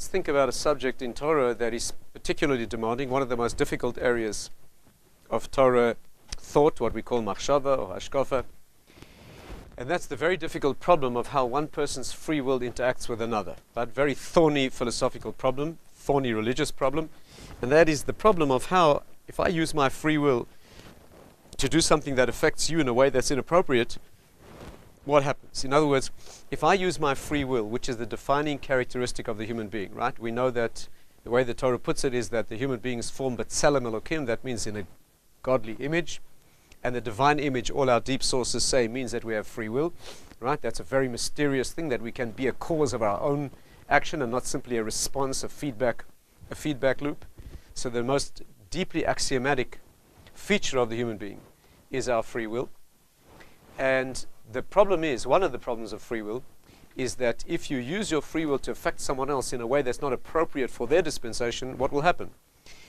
let's think about a subject in Torah that is particularly demanding, one of the most difficult areas of Torah thought, what we call machshava or hashkafa. And that's the very difficult problem of how one person's free will interacts with another. That very thorny philosophical problem, thorny religious problem. And that is the problem of how, if I use my free will to do something that affects you in a way that's inappropriate, what happens? In other words, if I use my free will, which is the defining characteristic of the human being, right? We know that the way the Torah puts it is that the human being is formed b'tselem Elokim, that means in a godly image. And the divine image, all our deep sources say, means that we have free will, right? That's a very mysterious thing, that we can be a cause of our own action and not simply a response, a feedback loop. So the most deeply axiomatic feature of the human being is our free will. And the problem is, one of the problems of free will, is that if you use your free will to affect someone else in a way that's not appropriate for their dispensation, what will happen?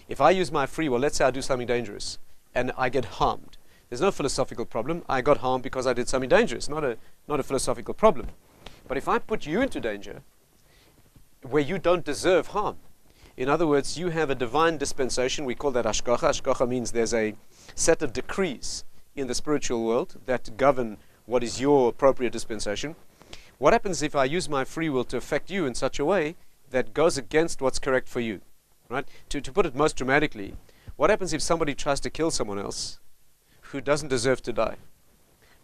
If I use my free will, let's say I do something dangerous, and I get harmed. There's no philosophical problem. I got harmed because I did something dangerous, not a philosophical problem. But if I put you into danger, where you don't deserve harm, in other words, you have a divine dispensation, we call that hashkacha. Hashkacha means there's a set of decrees in the spiritual world that govern what is your appropriate dispensation. What happens if I use my free will to affect you in such a way that goes against what's correct for you? Right? To put it most dramatically, what happens if somebody tries to kill someone else who doesn't deserve to die?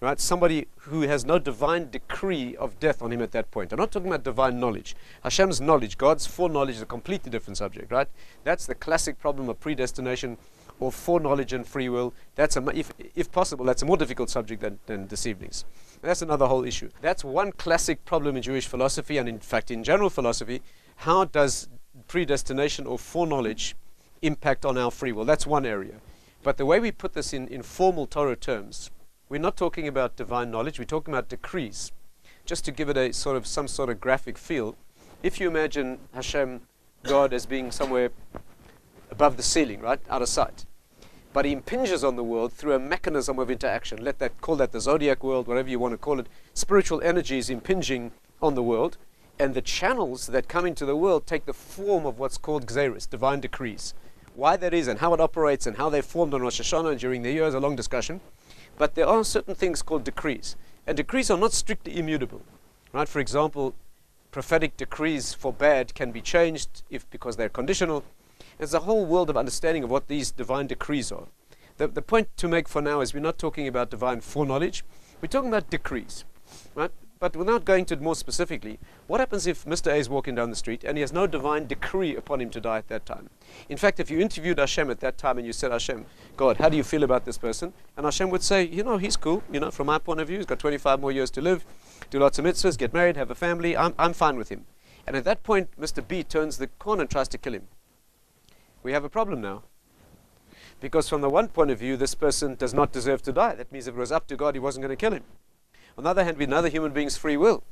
Right? Somebody who has no divine decree of death on him at that point. I'm not talking about divine knowledge. Hashem's knowledge, God's foreknowledge, is a completely different subject, right? That's the classic problem of predestination or foreknowledge and free will. That's if possible, that's a more difficult subject than this evening's. And that's another whole issue. That's one classic problem in Jewish philosophy, and in fact in general philosophy. How does predestination or foreknowledge impact on our free will? That's one area. But the way we put this in formal Torah terms, we're not talking about divine knowledge, we're talking about decrees. Just to give it some sort of graphic feel, if you imagine Hashem, God, as being somewhere above the ceiling, right, out of sight, but he impinges on the world through a mechanism of interaction. Call that the zodiac world, whatever you want to call it. Spiritual energy is impinging on the world, and the channels that come into the world take the form of what's called gzeiros, divine decrees. Why that is and how it operates and how they formed on Rosh Hashanah and during the year is a long discussion. But there are certain things called decrees. And decrees are not strictly immutable. Right? For example, prophetic decrees for bad can be changed because they're conditional. There's a whole world of understanding of what these divine decrees are. The point to make for now is we're not talking about divine foreknowledge. We're talking about decrees. Right? But without going to it more specifically, what happens if Mr. A is walking down the street and he has no divine decree upon him to die at that time? In fact, if you interviewed Hashem at that time and you said, Hashem, God, how do you feel about this person? And Hashem would say, he's cool. From my point of view, he's got 25 more years to live, do lots of mitzvahs, get married, have a family. I'm fine with him. And at that point, Mr. B turns the corner and tries to kill him. We have a problem now. Because from the one point of view, this person does not deserve to die. That means if it was up to God, he wasn't going to kill him. On the other hand, we know the human being's free will.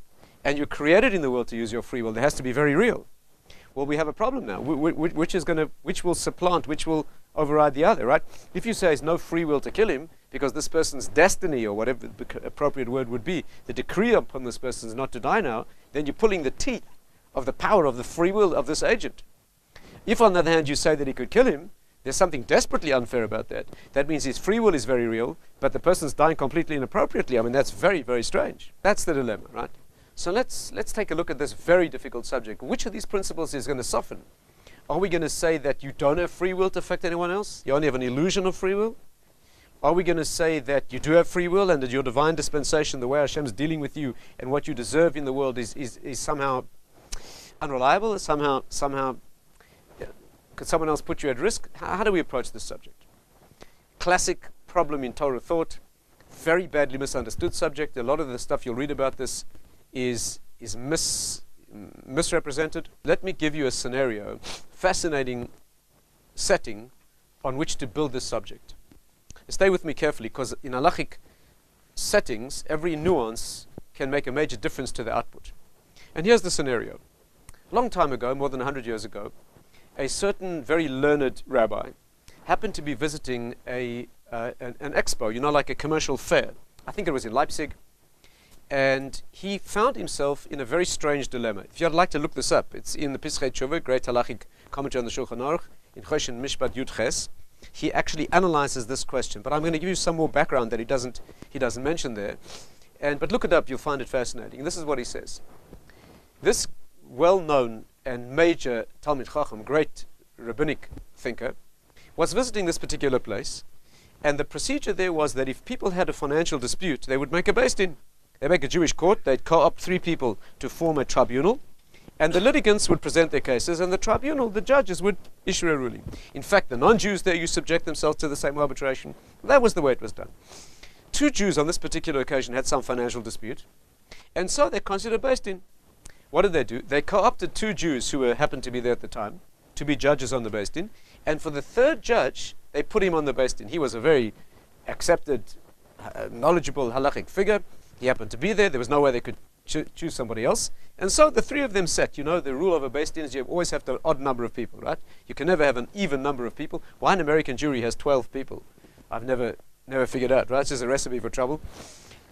And you're created in the world to use your free will. It has to be very real. Well, we have a problem now. Which will supplant, which will override the other, right? If you say there's no free will to kill him, because this person's destiny, or whatever the appropriate word would be, the decree upon this person is not to die now, then you're pulling the teeth of the power of the free will of this agent. If, on the other hand, you say that he could kill him, there's something desperately unfair about that. That means his free will is very real, but the person's dying completely inappropriately. I mean, that's very, very strange. That's the dilemma, right? So let's take a look at this very difficult subject. Which of these principles is going to soften? Are we going to say that you don't have free will to affect anyone else? You only have an illusion of free will? Are we going to say that you do have free will and that your divine dispensation, the way Hashem's dealing with you and what you deserve in the world is somehow unreliable, somehow could someone else put you at risk? How do we approach this subject? Classic problem in Torah thought, very badly misunderstood subject. A lot of the stuff you'll read about this is misrepresented. Let me give you a scenario, fascinating setting on which to build this subject. Stay with me carefully, because in halachic settings, every nuance can make a major difference to the output. And here's the scenario. A long time ago, more than 100 years ago, a certain very learned rabbi happened to be visiting an expo, like a commercial fair. I think it was in Leipzig. And he found himself in a very strange dilemma. If you'd like to look this up, it's in the Pischei Tshuva, great halachic commentary on the Shulchan Aruch, in Choshen Mishpat Yud Ches. He actually analyzes this question, but I'm going to give you some more background that he doesn't mention there. But look it up, you'll find it fascinating. And this is what he says. This well-known and major Talmid Chacham, great rabbinic thinker, was visiting this particular place, and the procedure there was that if people had a financial dispute, they would make a beis din. They make a Jewish court, they'd co-opt 3 people to form a tribunal, and the litigants would present their cases, and the tribunal, the judges, would issue a ruling. In fact, the non-Jews there used to subject themselves to the same arbitration. That was the way it was done. 2 Jews on this particular occasion had some financial dispute, and so they considered beis din. What did they do? They co-opted 2 Jews who happened to be there at the time to be judges on the beis din, and for the 3rd judge, they put him on the beis din. He was a very accepted, knowledgeable halachic figure. He happened to be there. There was no way they could choose somebody else. And so the 3 of them sat. You know, the rule of a beis din is you always have an odd number of people, right? You can never have an even number of people. Why an American jury has 12 people? I've never figured out, right? It's just a recipe for trouble.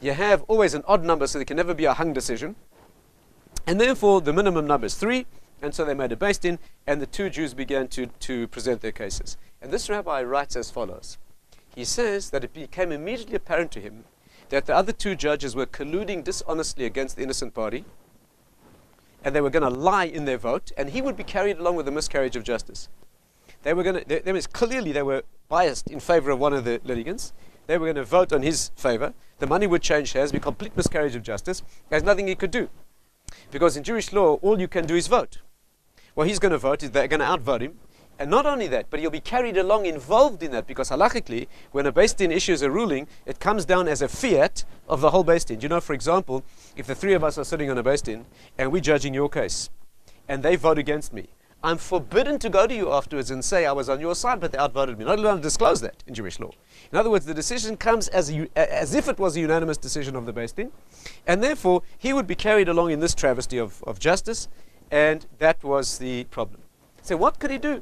You have always an odd number, so there can never be a hung decision. And therefore, the minimum number is 3. And so they made a beis din, and the 2 Jews began to present their cases. And this rabbi writes as follows. He says that it became immediately apparent to him that the other 2 judges were colluding dishonestly against the innocent party, and they were going to lie in their vote, and he would be carried along with a miscarriage of justice. Clearly they were biased in favor of one of the litigants. They were going to vote on his favor. The money would change hands, be complete miscarriage of justice. There's nothing he could do. Because in Jewish law, all you can do is vote. Well, he's going to vote, they're going to outvote him. And not only that, but he'll be carried along involved in that, because halachically, when a beis din issues a ruling, it comes down as a fiat of the whole beis din. You know, for example, if the 3 of us are sitting on a beis din, and we're judging your case, and they vote against me, I'm forbidden to go to you afterwards and say I was on your side, but they outvoted me. Not allowed to disclose that in Jewish law. In other words, the decision comes as if it was a unanimous decision of the beis din, and therefore, he would be carried along in this travesty of justice, and that was the problem. So what could he do?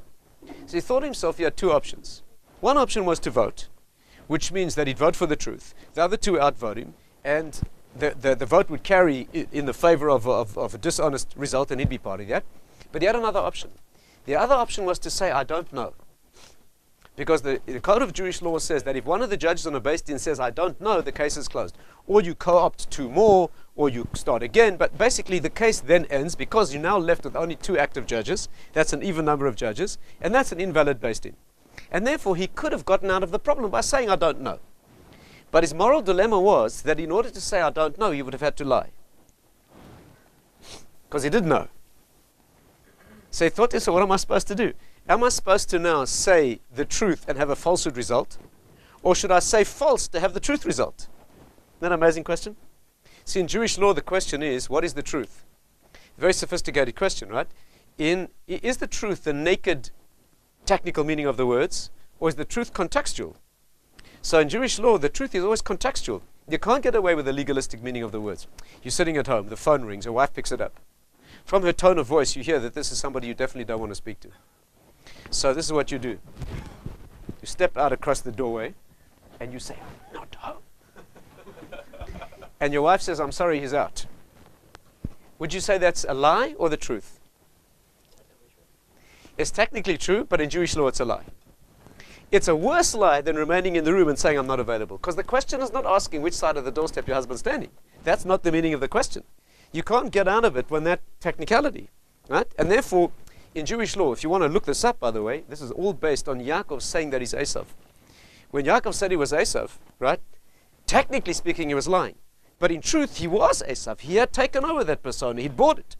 So he thought to himself he had 2 options. One option was to vote, which means that he'd vote for the truth. The other 2 outvote him, and the vote would carry in the favor of a dishonest result, and he'd be part of that. But he had another option. The other option was to say, I don't know. Because the code of Jewish law says that if one of the judges on a beis din says, I don't know, the case is closed. Or you co-opt 2 more, or you start again. But basically the case then ends because you're now left with only 2 active judges. That's an even number of judges. And that's an invalid beis din. And therefore he could have gotten out of the problem by saying, I don't know. But his moral dilemma was that in order to say, I don't know, he would have had to lie. Because he didn't know. So he thought, so what am I supposed to do? Am I supposed to now say the truth and have a falsehood result? Or should I say false to have the truth result? Isn't that an amazing question? See, in Jewish law, the question is, what is the truth? A very sophisticated question, right? Is the truth the naked technical meaning of the words, or is the truth contextual? So in Jewish law, the truth is always contextual. You can't get away with the legalistic meaning of the words. You're sitting at home, the phone rings, your wife picks it up. From her tone of voice, you hear that this is somebody you definitely don't want to speak to. So this is what you do. You step out across the doorway, and you say, I'm not home. And your wife says, I'm sorry, he's out. Would you say that's a lie or the truth? It's technically true, but in Jewish law it's a lie. It's a worse lie than remaining in the room and saying I'm not available. Because the question is not asking which side of the doorstep your husband's standing. That's not the meaning of the question. You can't get out of it when that technicality, right? And therefore, in Jewish law, if you want to look this up, by the way, this is all based on Yaakov saying that he's Esav. When Yaakov said he was Esav, right, technically speaking, he was lying. But in truth, he was Esav. He had taken over that persona. He'd bought it.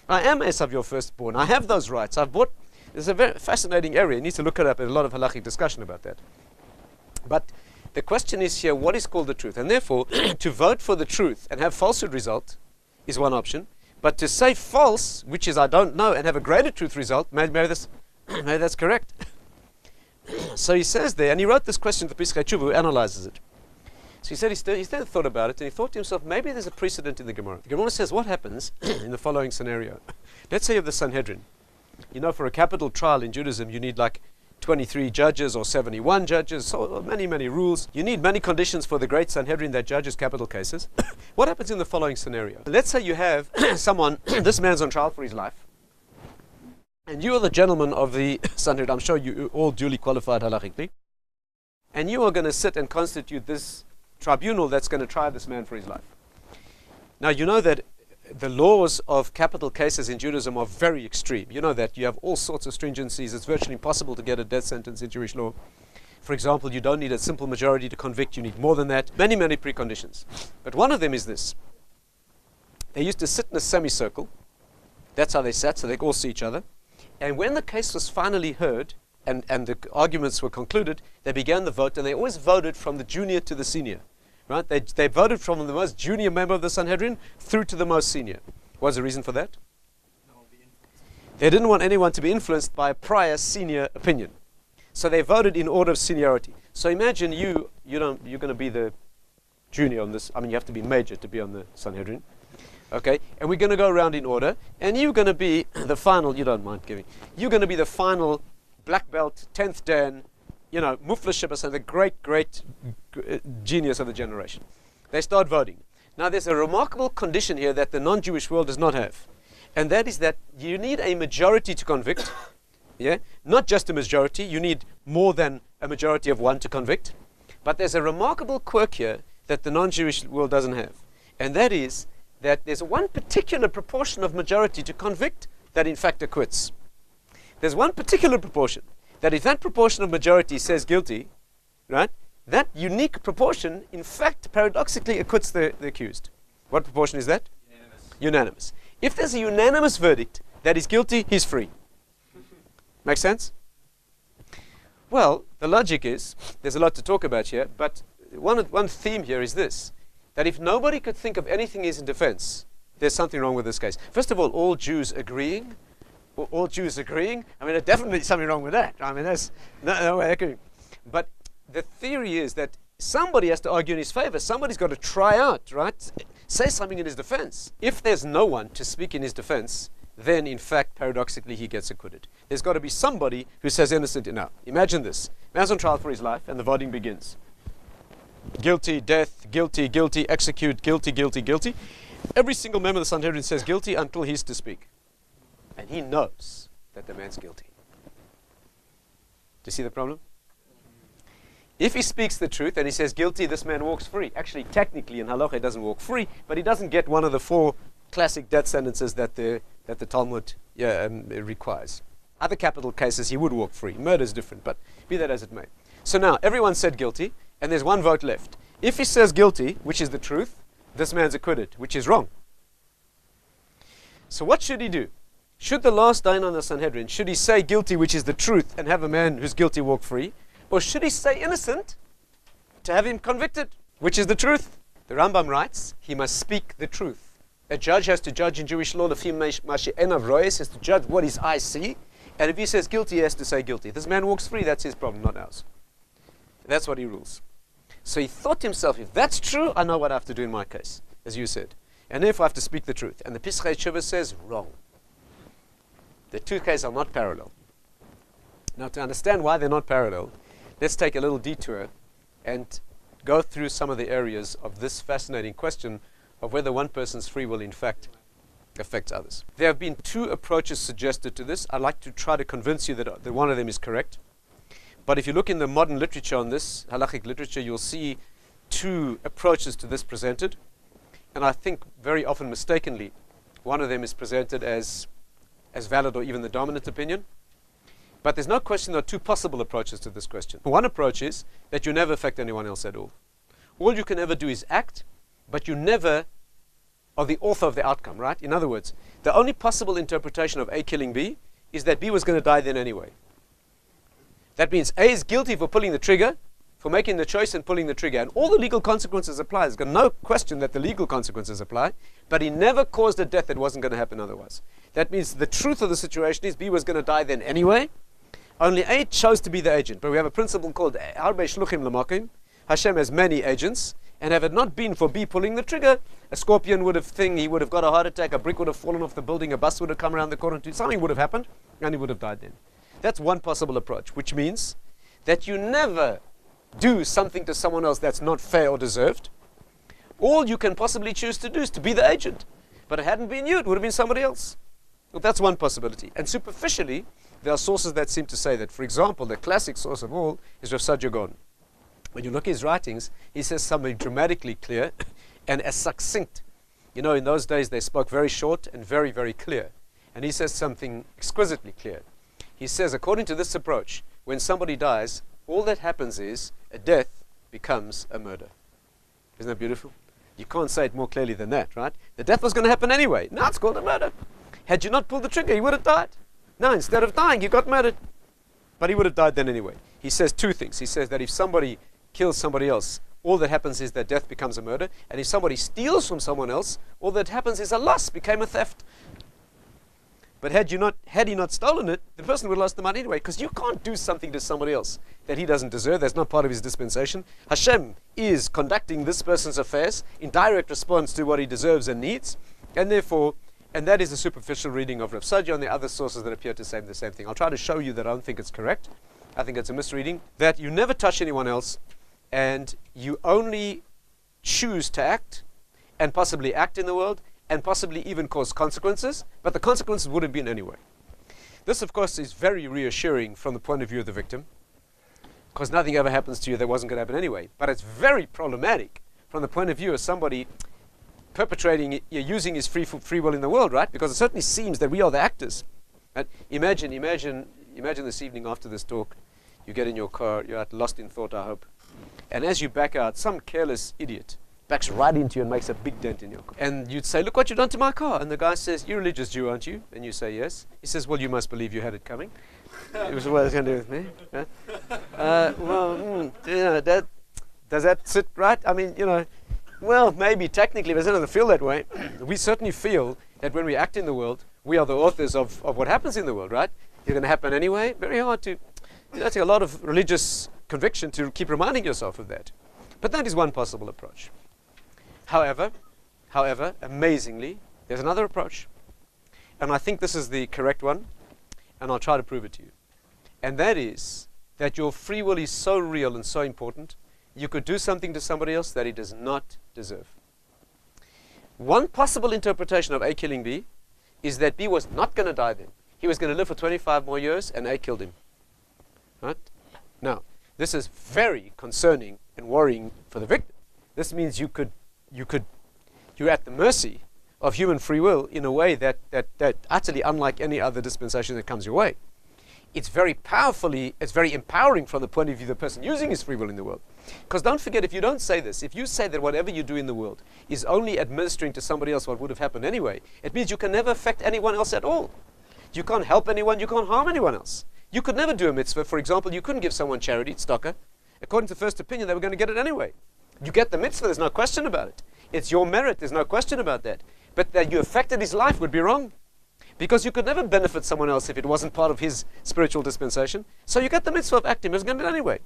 I am Esav, your firstborn. I have those rights. I've bought. It's a very fascinating area. You need to look it up. There's a lot of halachic discussion about that. But the question is here, what is called the truth? And therefore, to vote for the truth and have falsehood result is one option. But to say false, which is I don't know, and have a greater truth result, maybe that's correct. So he says there, and he wrote this question to the Pischei Tshuva, who analyzes it. So he said he then thought about it, and he thought to himself, maybe there's a precedent in the Gemara. The Gemara says, what happens in the following scenario? Let's say you have the Sanhedrin. You know, for a capital trial in Judaism, you need like 23 judges or 71 judges, so many, many rules. You need many conditions for the great Sanhedrin that judges capital cases. What happens in the following scenario? Let's say you have someone, this man's on trial for his life, and you are the gentleman of the Sanhedrin. I'm sure you all duly qualified halachically. And you are going to sit and constitute this tribunal that's going to try this man for his life. Now, you know that the laws of capital cases in Judaism are very extreme. You know that you have all sorts of stringencies. It's virtually impossible to get a death sentence in Jewish law. For example, you don't need a simple majority to convict. You need more than that. Many, many preconditions. But one of them is this. They used to sit in a semicircle. That's how they sat, so they could all see each other. And when the case was finally heard and the arguments were concluded, they began the vote, and they always voted from the junior to the senior. Right? They voted from the most junior member of the Sanhedrin through to the most senior. What was the reason for that? They didn't want anyone to be influenced by a prior senior opinion. So they voted in order of seniority. So imagine you're going to be the junior on this. I mean, you have to be major to be on the Sanhedrin. Okay? And we're going to go around in order. And you're going to be the final, you don't mind giving, you're going to be the final black belt, 10th Dan, Mufla Shibbas, and the great genius of the generation. They start voting. Now, there's a remarkable condition here that the non-Jewish world does not have. And that is that you need a majority to convict. Yeah? Not just a majority. You need more than a majority of one to convict. But there's a remarkable quirk here that the non-Jewish world doesn't have. And that is that there's one particular proportion of majority to convict that in fact acquits. There's one particular proportion that if that proportion of majority says guilty, right, that unique proportion, in fact, paradoxically acquits the accused. What proportion is that? Unanimous. If there's a unanimous verdict that is guilty, he's free. Make sense? Well, the logic is, there's a lot to talk about here, but one theme here is this, that if nobody could think of anything is in defense, there's something wrong with this case. First of all Jews agreeing, I mean, there's definitely something wrong with that. I mean, there's no way agreeing. But the theory is that somebody has to argue in his favor. Somebody's got to try out, right? Say something in his defense. If there's no one to speak in his defense, then in fact, paradoxically, he gets acquitted. There's got to be somebody who says innocent. Now, imagine this. Man's on trial for his life, and the voting begins. Guilty, death, guilty, guilty, execute, guilty, guilty, guilty. Every single member of the Sanhedrin says guilty until he's to speak. And he knows that the man's guilty. Do you see the problem? If he speaks the truth and he says guilty, this man walks free. Actually, technically in halacha, he doesn't walk free, but he doesn't get one of the 4 classic death sentences that the Talmud requires. Other capital cases, he would walk free. Murder is different, but be that as it may. So now, everyone said guilty, and there's one vote left. If he says guilty, which is the truth, this man's acquitted, which is wrong. So what should he do? Should the last Dayan on the Sanhedrin, should he say guilty, which is the truth, and have a man who's guilty walk free? Or should he say innocent to have him convicted, which is the truth? The Rambam writes, he must speak the truth. A judge has to judge in Jewish law, has to judge what his eyes see, and if he says guilty, he has to say guilty. This man walks free, that's his problem, not ours. That's what he rules. So he thought to himself, if that's true, I know what I have to do in my case, as you said. And therefore I have to speak the truth. And the Pischei Tshuva says, wrong. The two cases are not parallel. Now, to understand why they're not parallel, let's take a little detour and go through some of the areas of this fascinating question of whether one person's free will, in fact, affects others. There have been 2 approaches suggested to this. I'd like to try to convince you that one of them is correct. But if you look in the modern literature on this, halachic literature, you'll see 2 approaches to this presented. And I think very often mistakenly, one of them is presented as valid or even the dominant opinion. But there's no question there are 2 possible approaches to this question. One approach is that you never affect anyone else at all. All you can ever do is act, but you never are the author of the outcome, right? In other words, the only possible interpretation of A killing B is that B was going to die then anyway. That means A is guilty for pulling the trigger, for making the choice and pulling the trigger, and all the legal consequences apply. There's got no question that the legal consequences apply, but he never caused a death that wasn't going to happen otherwise. That means the truth of the situation is B was going to die then anyway, only A chose to be the agent. But we have a principle called Harbe Shluchim L'Makim. Hashem has many agents, and if it had not been for B pulling the trigger, a scorpion would have he would have got a heart attack, a brick would have fallen off the building, a bus would have come around the corner, something would have happened, and he would have died then. That's one possible approach, which means that you never do something to someone else that's not fair or deserved. All you can possibly choose to do is to be the agent. But it hadn't been you, it would have been somebody else. Well, that's one possibility. And superficially, there are sources that seem to say that. For example, the classic source of all is Rav Saadia Gaon. When you look at his writings, he says something dramatically clear and as succinct. You know, in those days they spoke very short and very, very clear. And he says something exquisitely clear. He says, according to this approach, when somebody dies, all that happens is a death becomes a murder. Isn't that beautiful? You can't say it more clearly than that, right? The death was going to happen anyway. Now it's called a murder. Had you not pulled the trigger, he would have died. No, instead of dying, he got murdered. But he would have died then anyway. He says two things. He says that if somebody kills somebody else, all that happens is that death becomes a murder. And if somebody steals from someone else, all that happens is a loss, became a theft. But had he not stolen it, the person would have lost the money anyway, because you can't do something to somebody else that he doesn't deserve. That's not part of his dispensation. Hashem is conducting this person's affairs in direct response to what he deserves and needs, and therefore, and that is a superficial reading of Rav Saadia and the other sources that appear to say the same thing. I'll try to show you that I don't think it's correct. I think it's a misreading, that you never touch anyone else, and you only choose to act, and possibly act in the world, and possibly even cause consequences, but the consequences would have been anyway. This, of course, is very reassuring from the point of view of the victim, because nothing ever happens to you that wasn't going to happen anyway. But it's very problematic from the point of view of somebody perpetrating, using his free will in the world, right? Because it certainly seems that we are the actors. Right? Imagine this evening after this talk, you get in your car, you're lost in thought, I hope, and as you back out, some careless idiot backs right into you and makes a big dent in your car. And you'd say, look what you've done to my car. And the guy says, you're a religious Jew, aren't you? And you say, yes. He says, well, you must believe you had it coming. It was what it's going to do with me. Right? Does that sit right? I mean, well, maybe technically, but it doesn't feel that way. We certainly feel that when we act in the world, we are the authors of what happens in the world, right? It's going to happen anyway. Very hard to, take a lot of religious conviction to keep reminding yourself of that. But that is one possible approach. However, amazingly, there's another approach. And I think this is the correct one, and I'll try to prove it to you. And that is that your free will is so real and so important, you could do something to somebody else that he does not deserve. One possible interpretation of A killing B is that B was not going to die then. He was going to live for 25 more years, and A killed him. Right? Now, this is very concerning and worrying for the victim. This means you're at the mercy of human free will in a way that utterly unlike any other dispensation that comes your way. It's very empowering from the point of view of the person using his free will in the world. Because don't forget, if you don't say this, if you say that whatever you do in the world is only administering to somebody else what would have happened anyway, it means you can never affect anyone else at all. You can't help anyone, you can't harm anyone else. You could never do a mitzvah. For example, you couldn't give someone charity, tzedakah. According to first opinion, they were going to get it anyway. You get the mitzvah, there's no question about it. It's your merit, there's no question about that. But that you affected his life would be wrong. Because you could never benefit someone else if it wasn't part of his spiritual dispensation. So you get the mitzvah of acting, it's going to be anyway.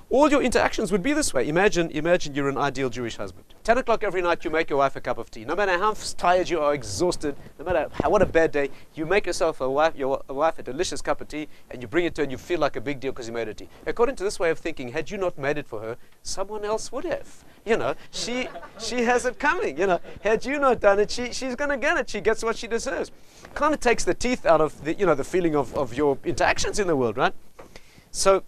All your interactions would be this way. Imagine you're an ideal Jewish husband. 10 o'clock every night you make your wife a cup of tea. No matter how tired you are, exhausted, no matter what a bad day, you make yourself your wife a delicious cup of tea, and you bring it to her and you feel like a big deal because you made her tea. According to this way of thinking, had you not made it for her, someone else would have. She has it coming. Had you not done it, she's going to get it. She gets what she deserves. Kind of takes the teeth out of the feeling of your interactions in the world, right? So,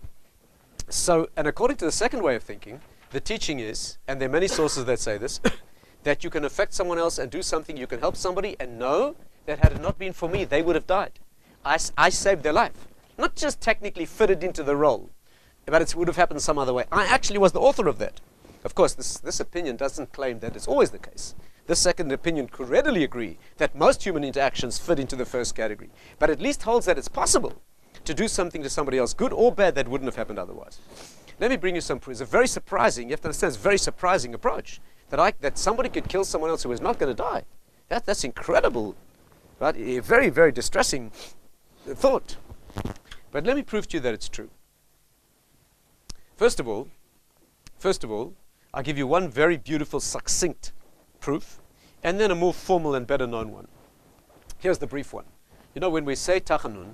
and according to the second way of thinking, the teaching is, and there are many sources that say this, that you can affect someone else and do something, you can help somebody and know that had it not been for me, they would have died. I saved their life. Not just technically fitted into the role, but it would have happened some other way. I actually was the author of that. Of course, this opinion doesn't claim that it's always the case. This second opinion could readily agree that most human interactions fit into the first category, but at least holds that it's possible to do something to somebody else, good or bad, that wouldn't have happened otherwise. Let me bring you some proof. It's a very surprising, you have to understand, it's a very surprising approach, that somebody could kill someone else who was not going to die. That's incredible, right? A very, very distressing thought. But let me prove to you that it's true. First of all, I'll give you one very beautiful, succinct proof, and then a more formal and better known one. Here's the brief one. When we say tachanun,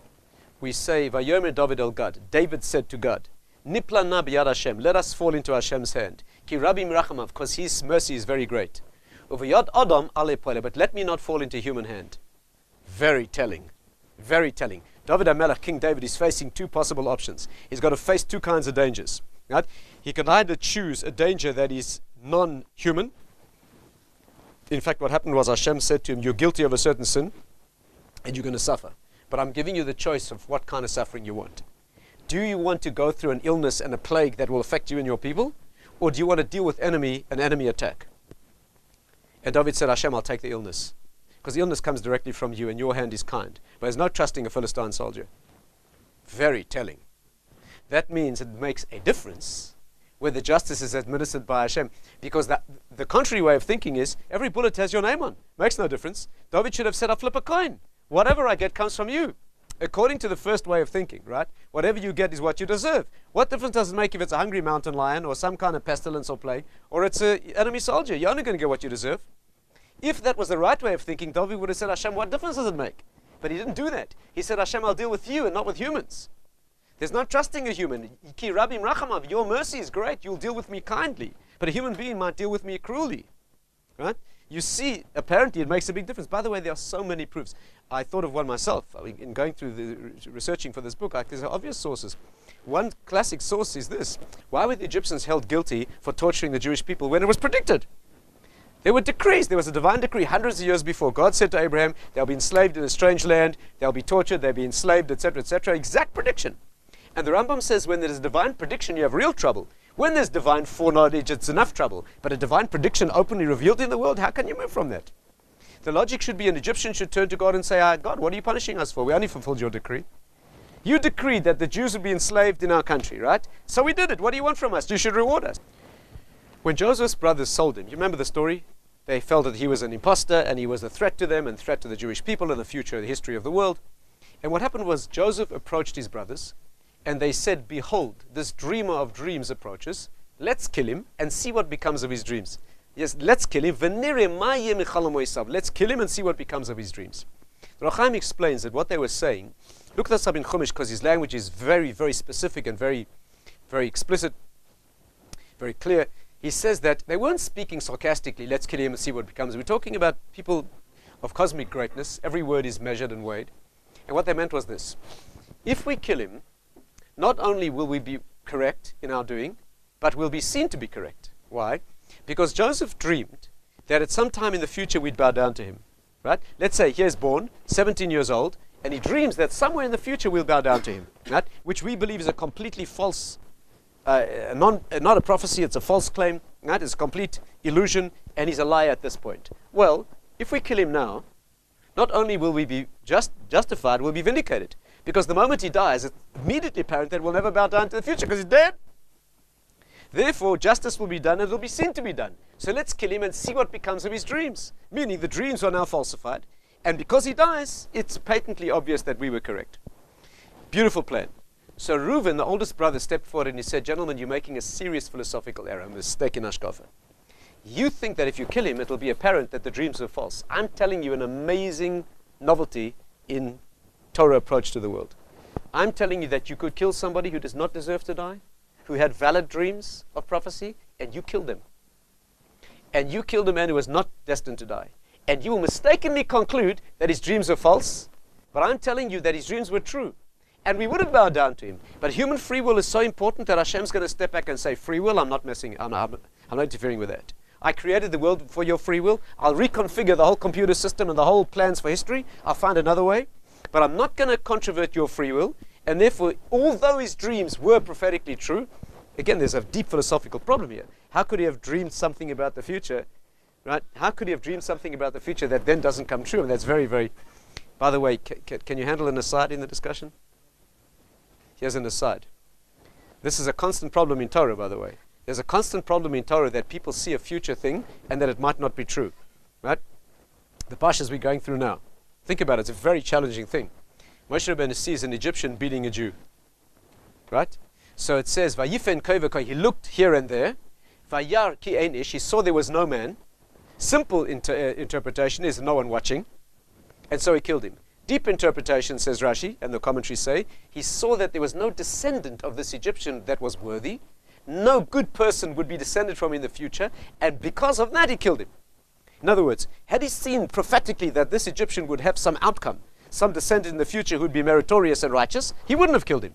we say, Vayomer David el Gad, David said to God, Nipla na biyad Hashem, let us fall into Hashem's hand. Ki Rabbi mirachamav, because His mercy is very great. Uvayad Adam ale pole, but let me not fall into human hand. Very telling. Very telling. David HaMelech, King David, is facing two possible options. He's got to face two kinds of dangers. Right? He can either choose a danger that is non-human. In fact, what happened was Hashem said to him, you're guilty of a certain sin, and you're going to suffer. But I'm giving you the choice of what kind of suffering you want. Do you want to go through an illness and a plague that will affect you and your people? Or do you want to deal with an enemy attack? And David said, Hashem, I'll take the illness. Because the illness comes directly from you and your hand is kind. But there's no trusting a Philistine soldier. Very telling. That means it makes a difference whether justice is administered by Hashem. Because the contrary way of thinking is, every bullet has your name on. Makes no difference. David should have said, I'll flip a coin. Whatever I get comes from you. According to the first way of thinking, right? Whatever you get is what you deserve. What difference does it make if it's a hungry mountain lion or some kind of pestilence or plague, or it's an enemy soldier? You're only going to get what you deserve. If that was the right way of thinking, David would have said, Hashem, what difference does it make? But he didn't do that. He said, Hashem, I'll deal with you and not with humans. There's no trusting a human. Ki Rabbi Rachamav, your mercy is great. You'll deal with me kindly. But a human being might deal with me cruelly. Right? You see, apparently it makes a big difference. By the way, there are so many proofs. I thought of one myself. In going through researching for this book, there's obvious sources. One classic source is this. Why were the Egyptians held guilty for torturing the Jewish people when it was predicted? There were decrees. There was a divine decree hundreds of years before. God said to Abraham, they'll be enslaved in a strange land, they'll be tortured, they'll be enslaved, etc., etc. Exact prediction. And the Rambam says when there's divine prediction, you have real trouble. When there's divine foreknowledge, it's enough trouble. But a divine prediction openly revealed in the world, how can you move from that? The logic should be an Egyptian should turn to God and say, God, what are you punishing us for? We only fulfilled your decree. You decreed that the Jews would be enslaved in our country, right? So we did it. What do you want from us? You should reward us. When Joseph's brothers sold him, you remember the story? They felt that he was an imposter and he was a threat to them and threat to the Jewish people and the future, the history of the world. And what happened was Joseph approached his brothers and they said, behold, this dreamer of dreams approaches. Let's kill him and see what becomes of his dreams. Yes, let's kill him. Let's kill him and see what becomes of his dreams. The Rachaim explains that what they were saying, look at that in Chumash because his language is very, very specific and very, very explicit, very clear. He says that they weren't speaking sarcastically, let's kill him and see what becomes. We're talking about people of cosmic greatness. Every word is measured and weighed. And what they meant was this. If we kill him, not only will we be correct in our doing, but we'll be seen to be correct. Why? Because Joseph dreamed that at some time in the future we'd bow down to him. Right? Let's say he is born, 17 years old, and he dreams that somewhere in the future we'll bow down to him. Right? Which we believe is a completely false not a prophecy, it's a false claim, right? It's a complete illusion, and he's a liar at this point. Well, if we kill him now, not only will we be justified, we'll be vindicated. Because the moment he dies, it's immediately apparent that we'll never bow down to the future because he's dead. Therefore, justice will be done and it'll be seen to be done. So let's kill him and see what becomes of his dreams. Meaning the dreams are now falsified, and because he dies, it's patently obvious that we were correct. Beautiful plan. So Reuven, the oldest brother, stepped forward and he said, gentlemen, you're making a serious philosophical error, a mistake in Ashkafa. You think that if you kill him, it'll be apparent that the dreams are false. I'm telling you an amazing novelty in Torah approach to the world. I'm telling you that you could kill somebody who does not deserve to die, who had valid dreams of prophecy, and you killed them. And you killed a man who was not destined to die. And you will mistakenly conclude that his dreams are false, but I'm telling you that his dreams were true. And we would have bowed down to him. But human free will is so important that Hashem's going to step back and say, free will, I'm not interfering with that. I created the world for your free will. I'll reconfigure the whole computer system and the whole plans for history. I'll find another way. But I'm not going to controvert your free will. And therefore, although his dreams were prophetically true, again, there's a deep philosophical problem here. How could he have dreamed something about the future? Right? How could he have dreamed something about the future that then doesn't come true? And that's very, very... By the way, can you handle an aside in the discussion? Here's an aside. This is a constant problem in Torah, by the way. There's a constant problem in Torah that people see a future thing and that it might not be true. Right? The pashas we're going through now. Think about it. It's a very challenging thing. Moshe Rabbeinu sees an Egyptian beating a Jew. Right? So it says, Vayifen koivakoi, he looked here and there. Vayar ki ein ish, he saw there was no man. Simple interpretation is no one watching. And so he killed him. deep interpretation, says Rashi, and the commentaries say, he saw that there was no descendant of this Egyptian that was worthy. No good person would be descended from in the future, and because of that he killed him. In other words, had he seen prophetically that this Egyptian would have some outcome, some descendant in the future who would be meritorious and righteous, he wouldn't have killed him.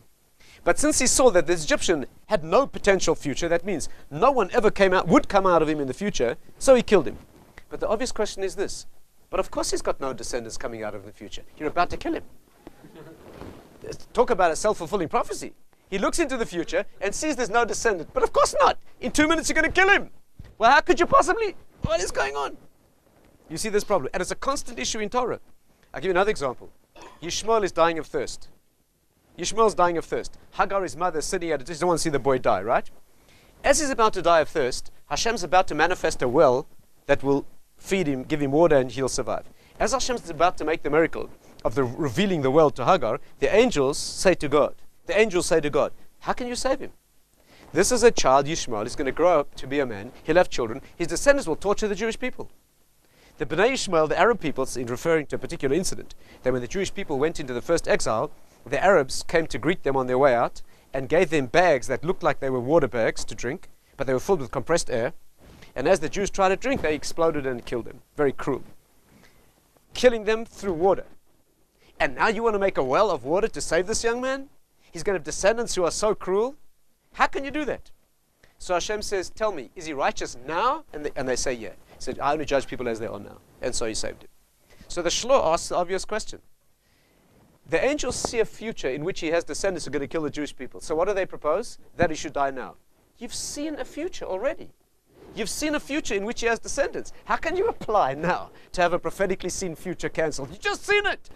But since he saw that this Egyptian had no potential future, that means no one ever would come out of him in the future, so he killed him. But the obvious question is this: but of course he's got no descendants coming out of the future. You're about to kill him. Talk about a self-fulfilling prophecy. He looks into the future and sees there's no descendant. But of course not. In 2 minutes you're going to kill him. Well, how could you possibly? What is going on? You see this problem. And it's a constant issue in Torah. I'll give you another example. Yishmael is dying of thirst. Yishmael's dying of thirst. Hagar, his mother, is sitting at it. She doesn't want to see the boy die, right? As he's about to die of thirst, Hashem's about to manifest a well that will feed him, give him water, and he'll survive. As Hashem's about to make the miracle of revealing the well to Hagar, the angels say to God, how can you save him? This is a child, Yishmael. He's going to grow up to be a man. He'll have children. His descendants will torture the Jewish people. The Bnei Yishmael, the Arab peoples, in referring to a particular incident, that when the Jewish people went into the first exile, the Arabs came to greet them on their way out and gave them bags that looked like they were water bags to drink, but they were filled with compressed air. And as the Jews tried to drink, they exploded and killed them. Very cruel. Killing them through water. And now you want to make a well of water to save this young man? He's going to have descendants who are so cruel? How can you do that? So Hashem says, tell me, is he righteous now? And they say, yeah. He said, I only judge people as they are now. And so he saved him. So the Shloh asks the obvious question. The angels see a future in which he has descendants who are going to kill the Jewish people. So what do they propose? That he should die now. You've seen a future already. You've seen a future in which he has descendants. How can you apply now to have a prophetically seen future cancelled? You've just seen it.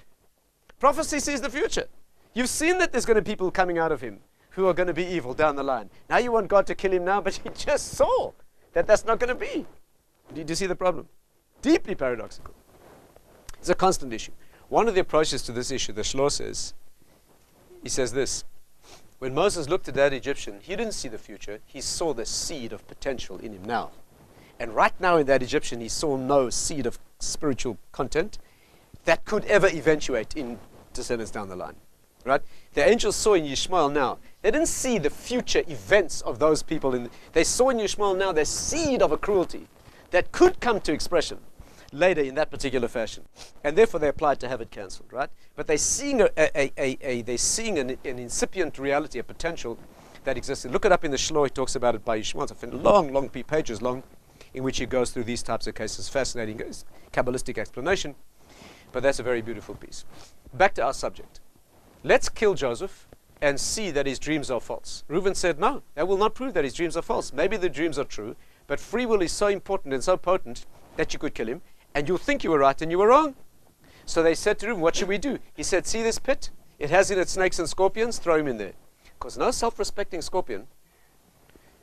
Prophecy sees the future. You've seen that there's going to be people coming out of him who are going to be evil down the line. Now you want God to kill him now, but you just saw that that's not going to be. Do you see the problem? Deeply paradoxical. It's a constant issue. One of the approaches to this issue, the Shloh says, he says this: when Moses looked at that Egyptian, he didn't see the future. He saw the seed of potential in him now. And right now in that Egyptian, he saw no seed of spiritual content that could ever eventuate in descendants down the line. Right? The angels saw in Yishmael now. They didn't see the future events of those people. They saw in Yishmael now the seed of a cruelty that could come to expression later in that particular fashion. And therefore they applied to have it cancelled, right? But they're seeing, they're seeing an incipient reality, a potential that exists. Look it up in the Shloh. He talks about it by Yishmael. It's a long pages long, in which he goes through these types of cases. Fascinating Kabbalistic explanation. But that's a very beautiful piece. Back to our subject. Let's kill Joseph and see that his dreams are false. Reuben said, no, that will not prove that his dreams are false. Maybe the dreams are true, but free will is so important and so potent that you could kill him, and you'll think you were right and you were wrong. So they said to Reuben, what should we do? He said, see this pit? It has in it snakes and scorpions. Throw him in there. Because no self-respecting scorpion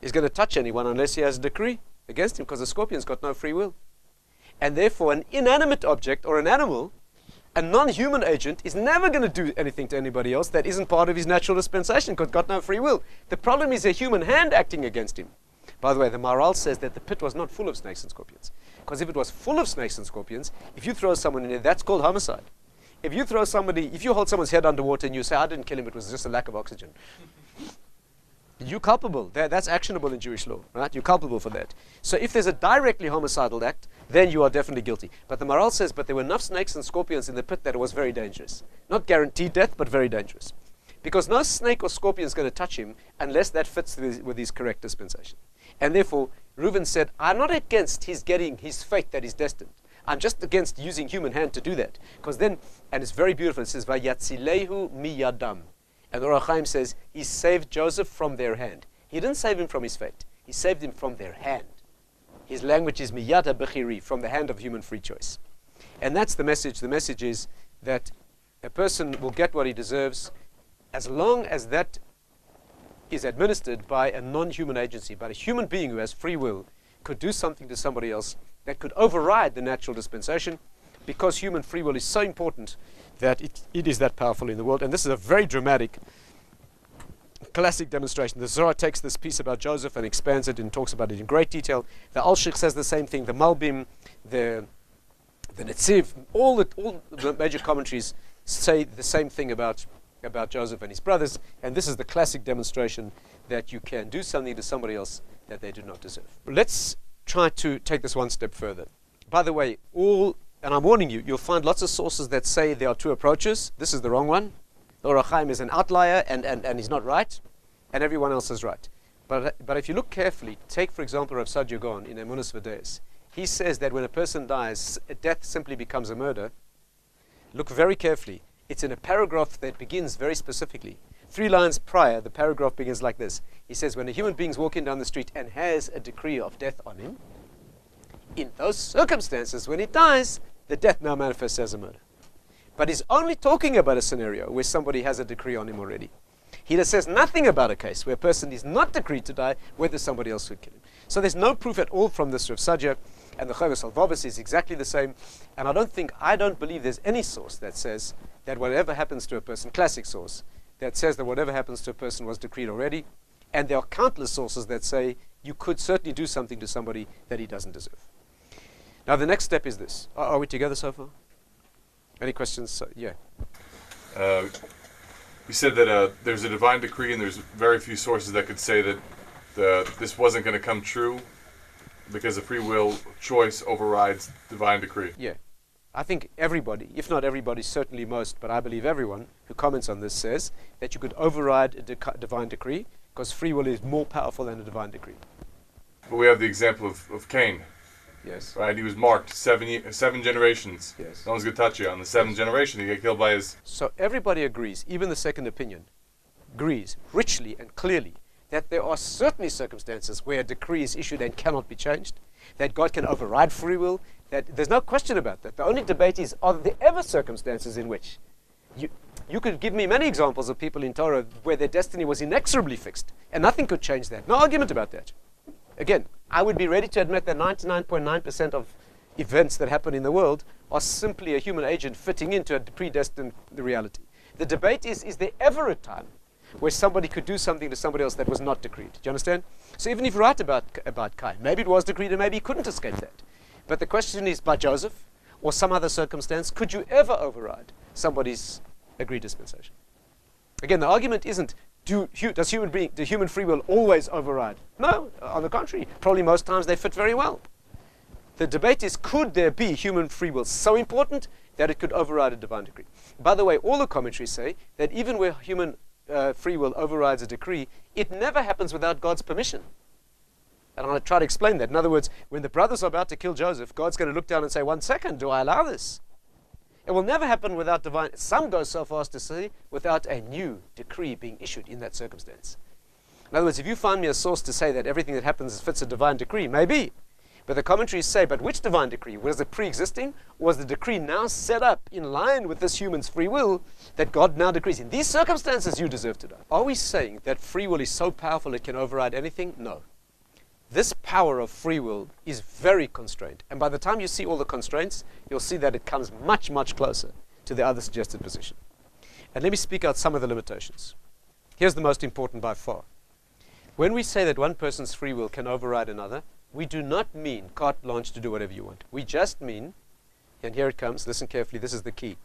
is going to touch anyone unless he has a decree against him, because the scorpion's got no free will. And therefore, an inanimate object or an animal, a non-human agent, is never going to do anything to anybody else that isn't part of his natural dispensation, because it's got no free will. The problem is a human hand acting against him. By the way, the Maharal says that the pit was not full of snakes and scorpions. Because if it was full of snakes and scorpions, if you throw someone in there, that's called homicide. If you hold someone's head underwater and you say, I didn't kill him, it was just a lack of oxygen, you're culpable. That's actionable in Jewish law, right? You're culpable for that. So if there's a directly homicidal act, then you are definitely guilty. But the Maharal says, but there were enough snakes and scorpions in the pit that it was very dangerous. Not guaranteed death, but very dangerous. Because no snake or scorpion is going to touch him unless that fits with his correct dispensation. And therefore, Reuben said, I'm not against his getting his fate that is destined. I'm just against using human hand to do that. Because then, and it's very beautiful, it says, Vayatzilehu miyadam. And Or HaChaim says, he saved Joseph from their hand. He didn't save him from his fate. He saved him from their hand. His language is miyada bechiri, from the hand of human free choice. And that's the message. The message is that a person will get what he deserves as long as that is administered by a non-human agency, but a human being who has free will could do something to somebody else that could override the natural dispensation, because human free will is so important that it is that powerful in the world. And this is a very dramatic, classic demonstration. The Zohar takes this piece about Joseph and expands it and talks about it in great detail. The Alshich says the same thing. The Malbim, the Netziv, all the major commentaries say the same thing about Joseph and his brothers, and this is the classic demonstration that you can do something to somebody else that they do not deserve. Let's try to take this one step further. By the way, and I'm warning you, you'll find lots of sources that say there are two approaches. This is the wrong one. The Or HaChaim is an outlier, and he's not right, and everyone else is right. But if you look carefully, take for example Rav Sadia Gaon in Emunas V'Deis. He says that when a person dies, death simply becomes a murder. Look very carefully. It's in a paragraph that begins very specifically. 3 lines prior, the paragraph begins like this. He says, when a human being's walking down the street and has a decree of death on him, in those circumstances, when he dies, the death now manifests as a murder. But he's only talking about a scenario where somebody has a decree on him already. He says nothing about a case where a person is not decreed to die, whether somebody else would kill him. So there's no proof at all from this Rav Sadia, and the Chovos Halvavos is exactly the same. And I don't believe there's any source that says that whatever happens to a person, classic source, that says that whatever happens to a person was decreed already. And there are countless sources that say you could certainly do something to somebody that he doesn't deserve. Now the next step is this. Are we together so far? Any questions? Yeah. You said that there's a divine decree, and there's very few sources that could say that this wasn't going to come true because the free will choice overrides divine decree. Yeah. I think everybody, if not everybody, certainly most, but I believe everyone who comments on this says that you could override a divine decree because free will is more powerful than a divine decree. But we have the example of Cain. Yes. Right, he was marked 7 generations. Yes. No one's going to touch you. On the 7th generation, he got killed by his... So everybody agrees, even the second opinion, agrees richly and clearly that there are certainly circumstances where a decree is issued and cannot be changed, that God can override free will, that there's no question about that. The only debate is, are there ever circumstances in which you could give me many examples of people in Torah where their destiny was inexorably fixed and nothing could change that. No argument about that. Again, I would be ready to admit that 99.9% of events that happen in the world are simply a human agent fitting into a predestined reality. The debate is there ever a time where somebody could do something to somebody else that was not decreed? Do you understand? So even if you're right about Cain, maybe it was decreed and maybe he couldn't escape that. But the question is, by Joseph or some other circumstance, could you ever override somebody's agreed dispensation? Again, the argument isn't, do human free will always override? No, on the contrary. Probably most times they fit very well. The debate is, could there be human free will so important that it could override a divine decree? By the way, all the commentaries say that even where human free will overrides a decree, it never happens without God's permission. And I'm going to try to explain that. In other words, when the brothers are about to kill Joseph, God's going to look down and say, 1 second, do I allow this? It will never happen without divine, some go so far as to say, without a new decree being issued in that circumstance. In other words, if you find me a source to say that everything that happens fits a divine decree, maybe. But the commentaries say, but which divine decree? Was it pre-existing? Or was the decree now set up in line with this human's free will that God now decrees? In these circumstances, you deserve to die. Are we saying that free will is so powerful it can override anything? No. This power of free will is very constrained. And by the time you see all the constraints, you'll see that it comes much, much closer to the other suggested position. And let me speak out some of the limitations. Here's the most important by far. When we say that one person's free will can override another, we do not mean carte blanche to do whatever you want. We just mean, and here it comes, listen carefully, this is the key,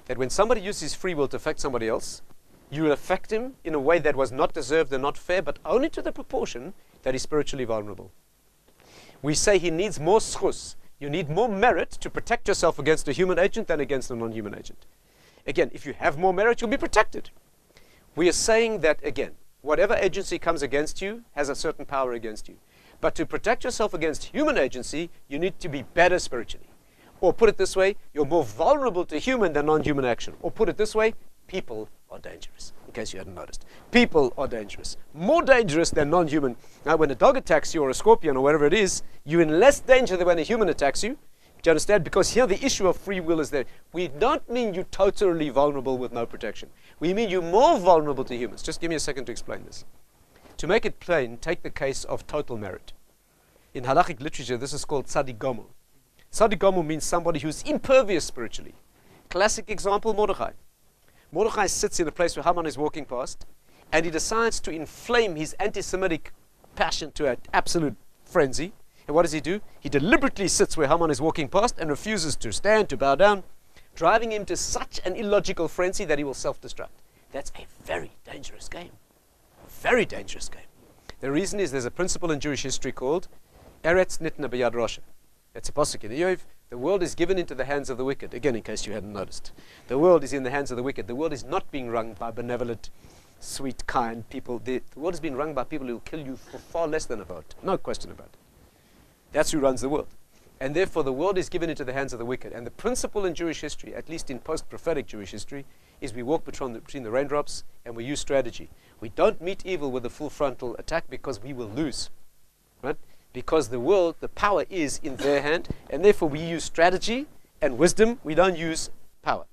that when somebody uses free will to affect somebody else, you will affect him in a way that was not deserved and not fair, but only to the proportion that is spiritually vulnerable. We say he needs more schus. You need more merit to protect yourself against a human agent than against a non-human agent. Again, if you have more merit, you'll be protected. We are saying that, again, whatever agency comes against you has a certain power against you. But to protect yourself against human agency, you need to be better spiritually. Or put it this way, you're more vulnerable to human than non-human action. Or put it this way, people are dangerous, in case you hadn't noticed. People are dangerous. More dangerous than non-human. Now, when a dog attacks you or a scorpion or whatever it is, you're in less danger than when a human attacks you. Do you understand? Because here the issue of free will is there. We don't mean you're totally vulnerable with no protection. We mean you're more vulnerable to humans. Just give me a second to explain this. To make it plain, take the case of total merit. In halachic literature, this is called tzaddik gomor. Tzaddik gomor means somebody who's impervious spiritually. Classic example, Mordechai. Mordechai sits in a place where Haman is walking past, and he decides to inflame his anti-Semitic passion to an absolute frenzy. And what does he do? He deliberately sits where Haman is walking past and refuses to stand, to bow down. driving him to such an illogical frenzy that he will self-destruct. That's a very dangerous game. Very dangerous game. The reason is there's a principle in Jewish history called Eretz Nitna B'Yad Rosha. That's a pasuk in Iyov. The world is given into the hands of the wicked. Again, in case you hadn't noticed. The world is in the hands of the wicked. The world is not being run by benevolent, sweet, kind people. The world is being run by people who will kill you for far less than a vote. No question about it. That's who runs the world. And therefore, the world is given into the hands of the wicked. And the principle in Jewish history, at least in post-prophetic Jewish history, is we walk between the raindrops and we use strategy. We don't meet evil with a full frontal attack because we will lose. Right? Because the world, the power is in their hand, and therefore we use strategy and wisdom. We don't use power.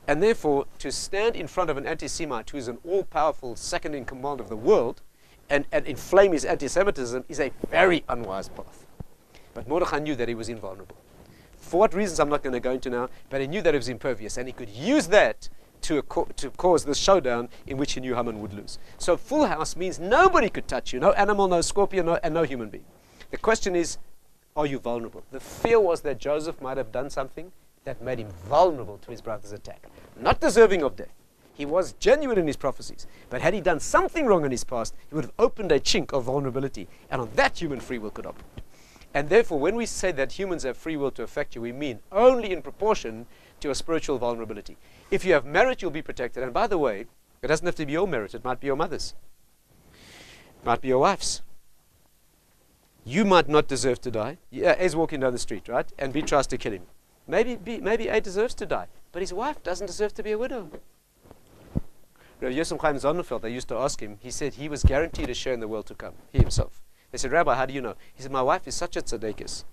And therefore, to stand in front of an anti-Semite who is an all-powerful second in command of the world and inflame his anti-Semitism is a very unwise path. But Mordechai knew that he was invulnerable. For what reasons I'm not going to go into now, but he knew that he was impervious, and he could use that to cause this showdown in which he knew Haman would lose. So full house means nobody could touch you, no animal, no scorpion, and no human being. The question is, are you vulnerable? The fear was that Joseph might have done something that made him vulnerable to his brother's attack. Not deserving of death. He was genuine in his prophecies. But had he done something wrong in his past, he would have opened a chink of vulnerability. And on that, human free will could operate. And therefore, when we say that humans have free will to affect you, we mean only in proportion to a spiritual vulnerability. If you have merit, you'll be protected. And by the way, it doesn't have to be your merit. It might be your mother's. It might be your wife's. You might not deserve to die. Yeah, A's walking down the street, right? And B tries to kill him. Maybe A deserves to die, but his wife doesn't deserve to be a widow. Rabbi Yosef Chaim Sonnenfeld, they used to ask him, he said he was guaranteed a share in the world to come, he himself. They said, Rabbi, how do you know? He said, my wife is such a tzaddikus.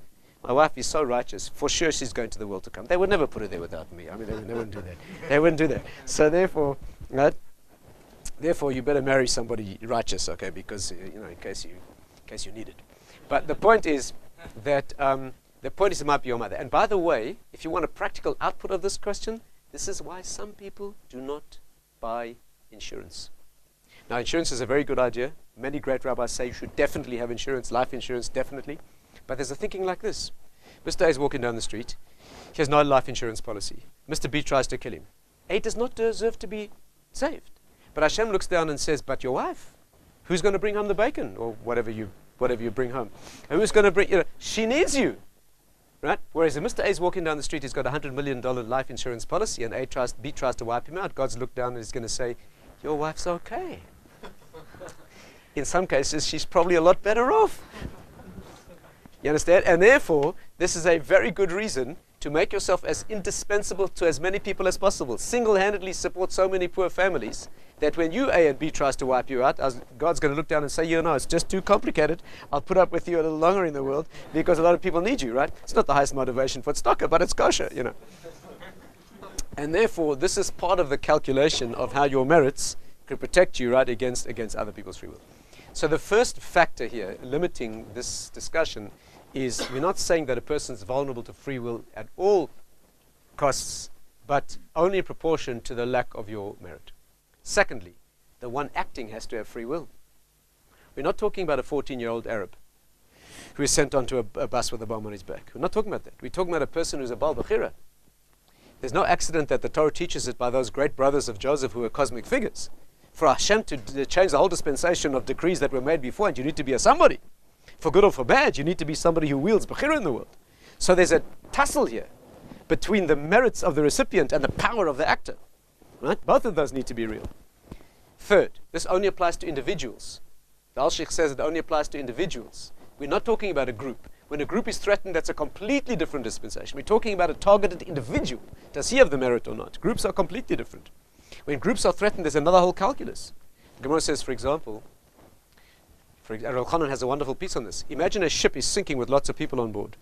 My wife is so righteous. For sure she's going to the world to come. They would never put her there without me. I mean, they wouldn't do that. They wouldn't do that. So therefore, right? Therefore, you better marry somebody righteous, okay? Because, in case you need it. But the point is that it might be your mother. And by the way, if you want a practical output of this question, this is why some people do not buy insurance. Now, insurance is a very good idea. Many great rabbis say you should definitely have insurance, life insurance, definitely. But there's a thinking like this. Mr. A is walking down the street. He has no life insurance policy. Mr. B tries to kill him. A does not deserve to be saved. But Hashem looks down and says, but your wife, who's going to bring home the bacon? Or whatever you bring home. And who's going to bring, she needs you. Right? Whereas if Mr. A is walking down the street, he's got a $100 million life insurance policy, and B tries to wipe him out. God's looked down and is going to say, your wife's okay. In some cases, she's probably a lot better off. You understand? And therefore, this is a very good reason to make yourself as indispensable to as many people as possible. Single-handedly support so many poor families that when you, A and B, tries to wipe you out, God's going to look down and say, it's just too complicated. I'll put up with you a little longer in the world because a lot of people need you, right? It's not the highest motivation for tzedakah, but it's kosher, And therefore, this is part of the calculation of how your merits could protect you, right, against other people's free will. So the first factor here, limiting this discussion, is we're not saying that a person's vulnerable to free will at all costs, but only in proportion to the lack of your merit. Secondly, the one acting has to have free will. We're not talking about a 14-year-old Arab who is sent onto a bus with a bomb on his back. We're not talking about that. We're talking about a person who's a Baal Bechira. There's no accident that the Torah teaches it by those great brothers of Joseph who are cosmic figures. For Hashem to change the whole dispensation of decrees that were made before, and you need to be a somebody. For good or for bad, you need to be somebody who wields Bechira in the world. So there's a tussle here between the merits of the recipient and the power of the actor. Right? Both of those need to be real. Third, this only applies to individuals. The Al-Sheikh says it only applies to individuals. We're not talking about a group. When a group is threatened, that's a completely different dispensation. We're talking about a targeted individual. Does he have the merit or not? Groups are completely different. When groups are threatened, there's another whole calculus. Gemara says, for example, Rav Chanan has a wonderful piece on this. Imagine a ship is sinking with lots of people on board.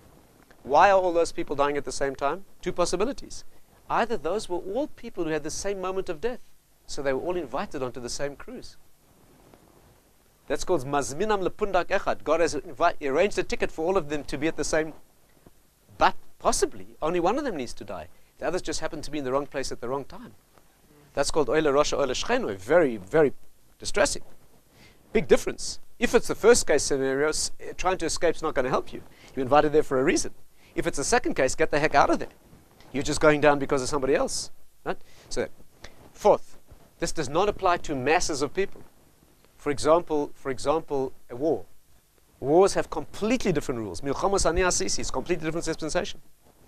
Why are all those people dying at the same time? Two possibilities. Either those were all people who had the same moment of death, so they were all invited onto the same cruise. That's called Mazminam Lepundak Echad. God has arranged a ticket for all of them to be at the same, but possibly only one of them needs to die. The others just happen to be in the wrong place at the wrong time. That's called Oile Rosha Oile Shchenoi. Very, very distressing. Big difference. If it's the first case scenario, trying to escape is not going to help you. You're invited there for a reason. If it's the second case, get the heck out of there. You're just going down because of somebody else. Right? So, fourth, this does not apply to masses of people. For example, a war. Wars have completely different rules. Milchamos ani asisi is completely different dispensation.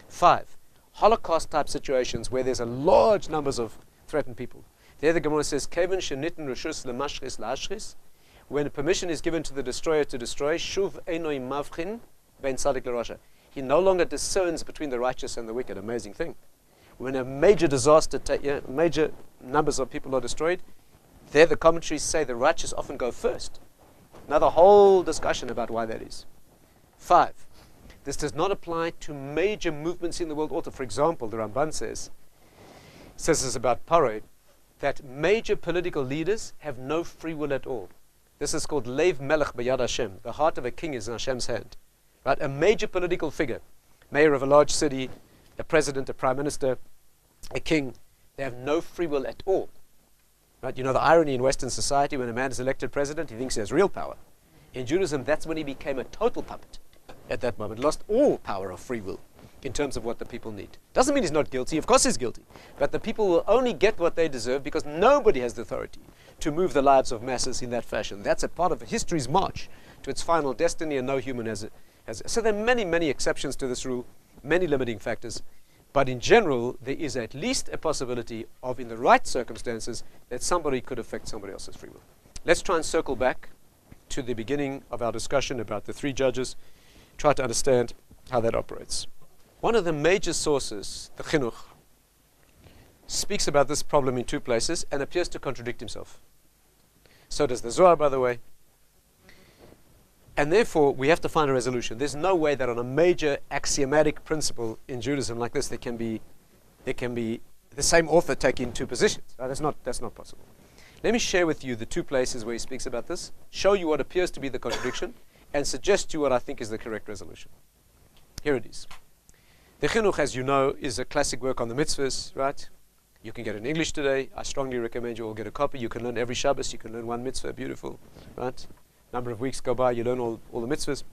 5, Holocaust-type situations where there's a large numbers of threatened people. There the Gemara says, Keven shenitten reshus lemashchis la'ashchis. When permission is given to the destroyer to destroy, shuv einoi mavchin ben tzadik l'rasha. He no longer discerns between the righteous and the wicked. Amazing thing. When a major disaster, major numbers of people are destroyed, there the commentaries say the righteous often go first. Another whole discussion about why that is. 5, this does not apply to major movements in the world order. For example, the Ramban says this about Paro, that major political leaders have no free will at all. This is called Lev Melech B'Yad Hashem. The heart of a king is in Hashem's hand. Right? A major political figure, mayor of a large city, a president, a prime minister, a king, they have no free will at all. Right? You know the irony in Western society, when a man is elected president, he thinks he has real power. In Judaism, that's when he became a total puppet at that moment, lost all power of free will in terms of what the people need. Doesn't mean he's not guilty, of course he's guilty, but the people will only get what they deserve because nobody has the authority to move the lives of masses in that fashion. That's a part of history's march to its final destiny, and no human has it. So there are many, many exceptions to this rule, many limiting factors. But in general, there is at least a possibility of, in the right circumstances, that somebody could affect somebody else's free will. Let's try and circle back to the beginning of our discussion about the 3 judges, try to understand how that operates. One of the major sources, the Chinuch, speaks about this problem in 2 places and appears to contradict himself. So does the Zohar, by the way. And therefore, we have to find a resolution. There's no way that on a major axiomatic principle in Judaism like this, there can be the same author taking 2 positions. Right? That's not possible. Let me share with you the 2 places where he speaks about this, show you what appears to be the contradiction, and suggest to you what I think is the correct resolution. Here it is. The Chinuch, as you know, is a classic work on the mitzvahs, right? You can get it in English today. I strongly recommend you all get a copy. You can learn every Shabbos. You can learn 1 mitzvah. Beautiful, right? Number of weeks go by, you learn all the mitzvahs.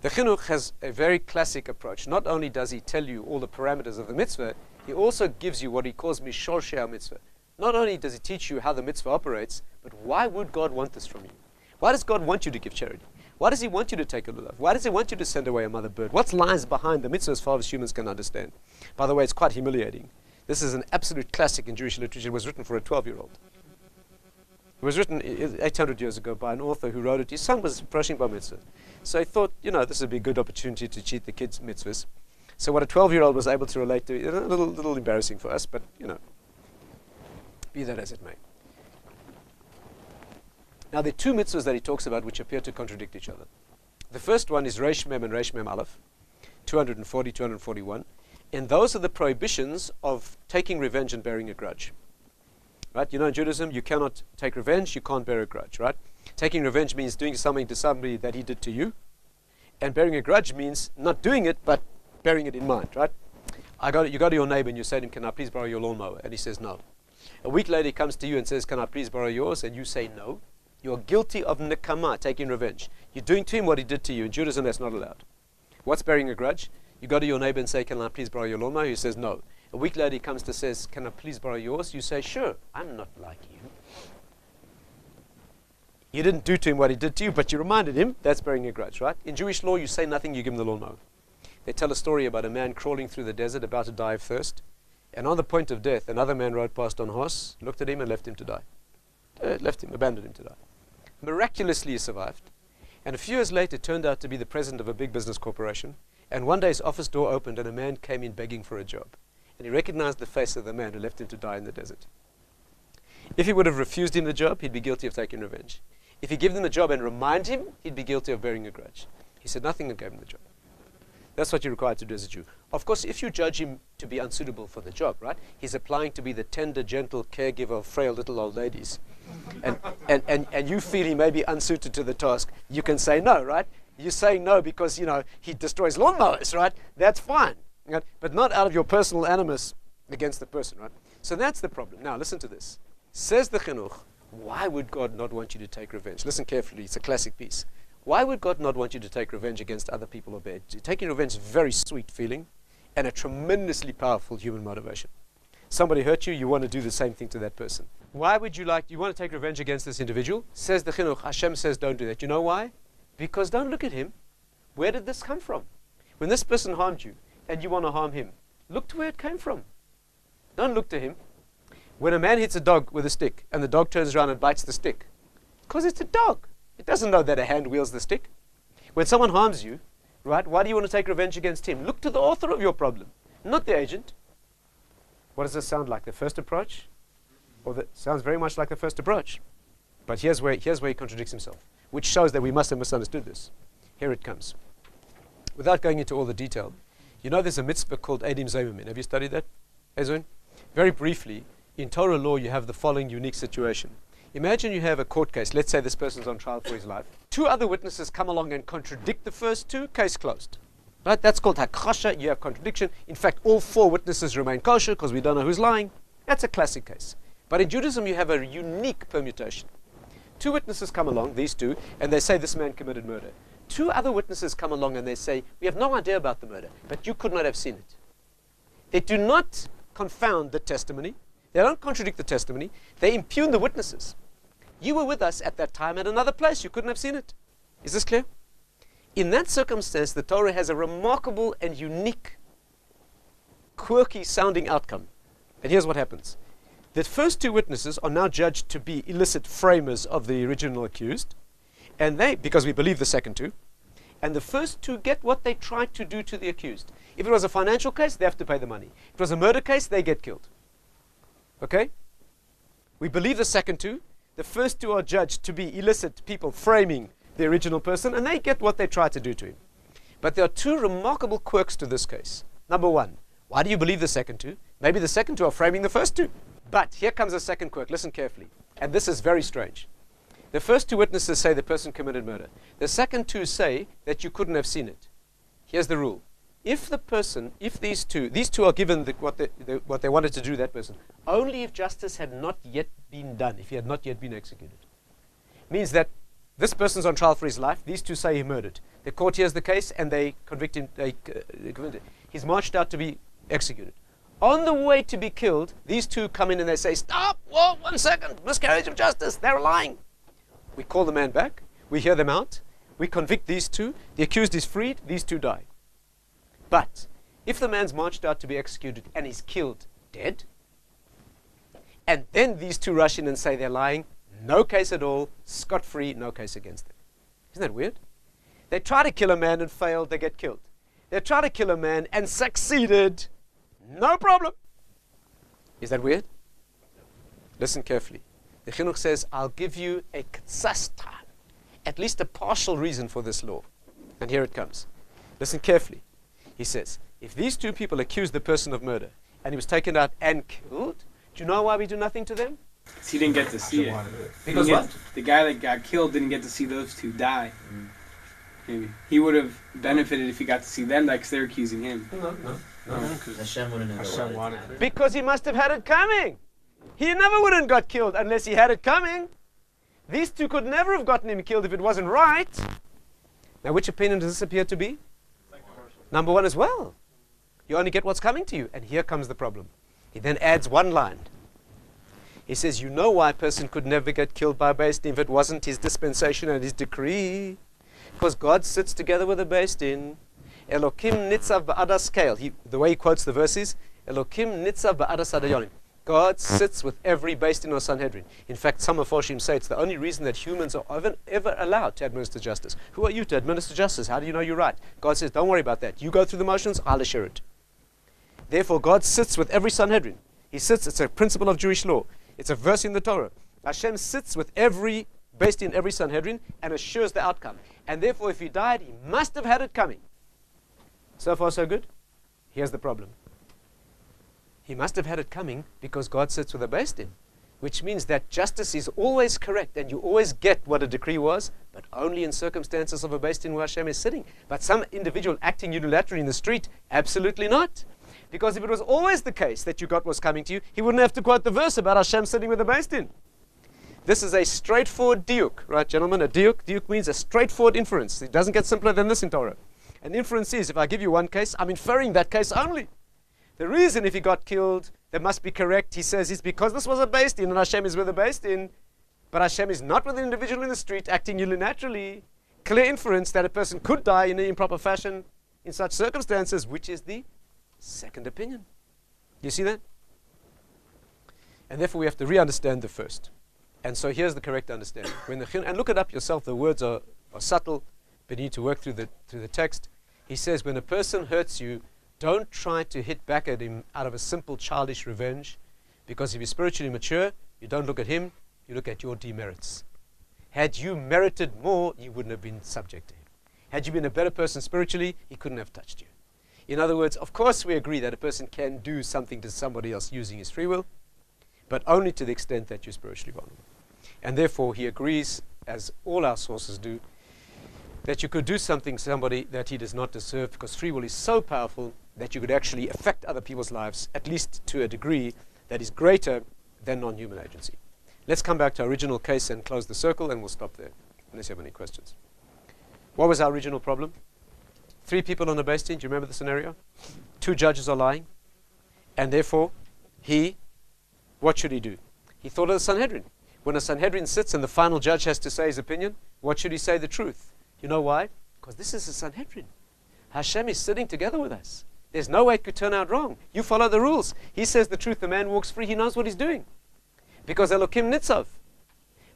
The Chinuch has a very classic approach. Not only does he tell you all the parameters of the mitzvah, he also gives you what he calls mishor she'al mitzvah. Not only does he teach you how the mitzvah operates, but why would God want this from you? Why does God want you to give charity? Why does he want you to take a lulav? Why does he want you to send away a mother bird? What lies behind the mitzvah as far as humans can understand? By the way, it's quite humiliating. This is an absolute classic in Jewish literature. It was written for a 12-year-old. It was written 800 years ago by an author who wrote it. His son was approaching bar mitzvah. So he thought, this would be a good opportunity to cheat the kids' mitzvahs. So what a 12-year-old was able to relate to, a little embarrassing for us, but, be that as it may. Now, there are 2 mitzvahs that he talks about which appear to contradict each other. The first one is Reish Mem and Reish Mem Aleph, 240, 241. And those are the prohibitions of taking revenge and bearing a grudge. Right? In Judaism, you cannot take revenge, you can't bear a grudge, right? Taking revenge means doing something to somebody that he did to you. And bearing a grudge means not doing it, but bearing it in mind, right? You go to your neighbor and you say to him, can I please borrow your lawnmower? And he says no. A week later he comes to you and says, can I please borrow yours? And you say no. You are guilty of nekama, taking revenge. You're doing to him what he did to you. In Judaism, that's not allowed. What's bearing a grudge? You go to your neighbor and say, can I please borrow your lawnmower? He says no. A week later he comes to says, can I please borrow yours? You say, sure, I'm not like you. You didn't do to him what he did to you, but you reminded him. That's bearing a grudge, right? In Jewish law, you say nothing, you give him the lawnmower. They tell a story about a man crawling through the desert, about to die of thirst. And on the point of death, another man rode past on a horse, looked at him and left him to die. Abandoned him to die. Miraculously he survived. And a few years later turned out to be the president of a big business corporation. And one day his office door opened and a man came in begging for a job. And he recognized the face of the man who left him to die in the desert. If he would have refused him the job, he'd be guilty of taking revenge. If he gave him the job and remind him, he'd be guilty of bearing a grudge. He said nothing and gave him the job. That's what you're required to do as a Jew. Of course, if you judge him to be unsuitable for the job, right? He's applying to be the tender, gentle caregiver of frail little old ladies. And you feel he may be unsuited to the task. You can say no, right? You're saying no because, he destroys lawnmowers, right? That's fine. Right? But not out of your personal animus against the person, right? So that's the problem. Now, listen to this. Says the Chinuch, why would God not want you to take revenge? Listen carefully. It's a classic piece. Why would God not want you to take revenge against other people or bad? Taking revenge is a very sweet feeling. and a tremendously powerful human motivation. Somebody hurt you, you want to do the same thing to that person. Why would you want to take revenge against this individual? Says the Chinuch, Hashem says don't do that. You know why? Because don't look at him. Where did this come from? When this person harmed you and you want to harm him, look to where it came from. Don't look to him. When a man hits a dog with a stick and the dog turns around and bites the stick, because it's a dog. It doesn't know that a hand wields the stick. When someone harms you, right, why do you want to take revenge against him? Look to the author of your problem, not the agent. What does this sound like? The first approach? Sounds very much like the first approach. But here's where he contradicts himself, which shows that we must have misunderstood this. Here it comes. Without going into all the detail, you know there's a mitzvah called Edim Zomimin. Have you studied that, Ezrin? Very briefly, in Torah law you have the following unique situation. Imagine you have a court case. Let's say this person's on trial for his life. Two other witnesses come along and contradict the first two, case closed. Right? That's called hakasha. You have contradiction. In fact, all four witnesses remain kosher because we don't know who's lying. That's a classic case. But in Judaism, you have a unique permutation. Two witnesses come along, these two, and they say this man committed murder. Two other witnesses come along and they say, we have no idea about the murder, but you could not have seen it. They do not confound the testimony. They don't contradict the testimony. They impugn the witnesses. You were with us at that time at another place. You couldn't have seen it. Is this clear? In that circumstance, the Torah has a remarkable and unique, quirky sounding outcome. And here's what happens. The first two witnesses are now judged to be illicit framers of the original accused, and because we believe the second two, and the first two get what they tried to do to the accused. If it was a financial case, they have to pay the money. If it was a murder case, they get killed. Okay? We believe the second two. The first two are judged to be illicit people framing the original person, and they get what they tried to do to him. But there are two remarkable quirks to this case. Number one, why do you believe the second two? Maybe the second two are framing the first two. But here comes a second quirk. Listen carefully. And this is very strange. The first two witnesses say the person committed murder. The second two say that you couldn't have seen it. Here's the rule. If these two are given what they wanted to do to that person, only if justice had not yet been done, if he had not yet been executed. Means that this person's on trial for his life. These two say he murdered. The court hears the case and they convict him. He's marched out to be executed. On the way to be killed, these two come in and they say, stop, whoa, 1 second, miscarriage of justice, they're lying. We call the man back, we hear them out, we convict these two, the accused is freed, these two die. But if the man's marched out to be executed and is killed dead, and then these two rush in and say they're lying, no case at all, scot-free, no case against them. Isn't that weird? They try to kill a man and failed, they get killed. They try to kill a man and succeeded, no problem. Is that weird? Listen carefully. The Chinuch says, I'll give you a ktsas time, at least a partial reason for this law. And here it comes. Listen carefully. He says, if these two people accuse the person of murder and he was taken out and killed, do you know why we do nothing to them? He didn't get to see it. Because what? The guy that got killed didn't get to see those two die. Maybe. He would have benefited if he got to see them because they're accusing him. No. Hashem wouldn't have wanted it. Because he must have had it coming. He never would have got killed unless he had it coming. These two could never have gotten him killed if it wasn't right. Now, which opinion does this appear to be? Number one as well. You only get what's coming to you. And here comes the problem. He then adds one line. He says, you know why a person could never get killed by a Beis Din if it wasn't his dispensation and his decree? Because God sits together with a Beis Din. Elokim nitzav ba'adas keil. The way he quotes the verse is, Elokim nitzav ba'adas adayonim. God sits with every Beis Din or Sanhedrin. In fact, some Mefarshim say it's the only reason that humans are ever allowed to administer justice. Who are you to administer justice? How do you know you're right? God says, don't worry about that. You go through the motions, I'll assure it. Therefore, God sits with every Sanhedrin. He sits, it's a principle of Jewish law. It's a verse in the Torah. Hashem sits with every Beis Din, every Sanhedrin, and assures the outcome. And therefore, if he died, he must have had it coming. So far, so good? Here's the problem. He must have had it coming because God sits with a Beis Din, which means that justice is always correct and you always get what a decree was, but only in circumstances of a Beis Din where Hashem is sitting. But some individual acting unilaterally in the street, absolutely not. Because if it was always the case that you got what's coming to you, he wouldn't have to quote the verse about Hashem sitting with a Beis Din. This is a straightforward diuk, right, gentlemen? A diuk means a straightforward inference. It doesn't get simpler than this in Torah. An inference is, if I give you one case, I'm inferring that case only. The reason if he got killed, that must be correct, he says, is because this was a based in, and Hashem is with a based in, but Hashem is not with an individual in the street acting unilaterally. Clear inference that a person could die in an improper fashion in such circumstances, which is the second opinion. You see that? And therefore we have to re-understand the first. And so here's the correct understanding. And look it up yourself, the words are subtle, but you need to work through the text. He says, when a person hurts you, don't try to hit back at him out of a simple childish revenge, because if he's spiritually mature, you don't look at him, you look at your demerits. Had you merited more, you wouldn't have been subject to him. Had you been a better person spiritually, he couldn't have touched you. In other words, of course we agree that a person can do something to somebody else using his free will, but only to the extent that you're spiritually vulnerable. And therefore he agrees, as all our sources do, that you could do something to somebody that he does not deserve, because free will is so powerful that you could actually affect other people's lives, at least to a degree that is greater than non-human agency. Let's come back to our original case and close the circle, and we'll stop there, unless you have any questions. What was our original problem? 3 people on the base team. Do you remember the scenario? 2 judges are lying, and therefore what should he do? He thought of the Sanhedrin. When a Sanhedrin sits and the final judge has to say his opinion, what should he say? The truth. You know why? Because this is a Sanhedrin. Hashem is sitting together with us. There's no way it could turn out wrong. You follow the rules. He says the truth. The man walks free. He knows what he's doing. Because Elokim Nitzov.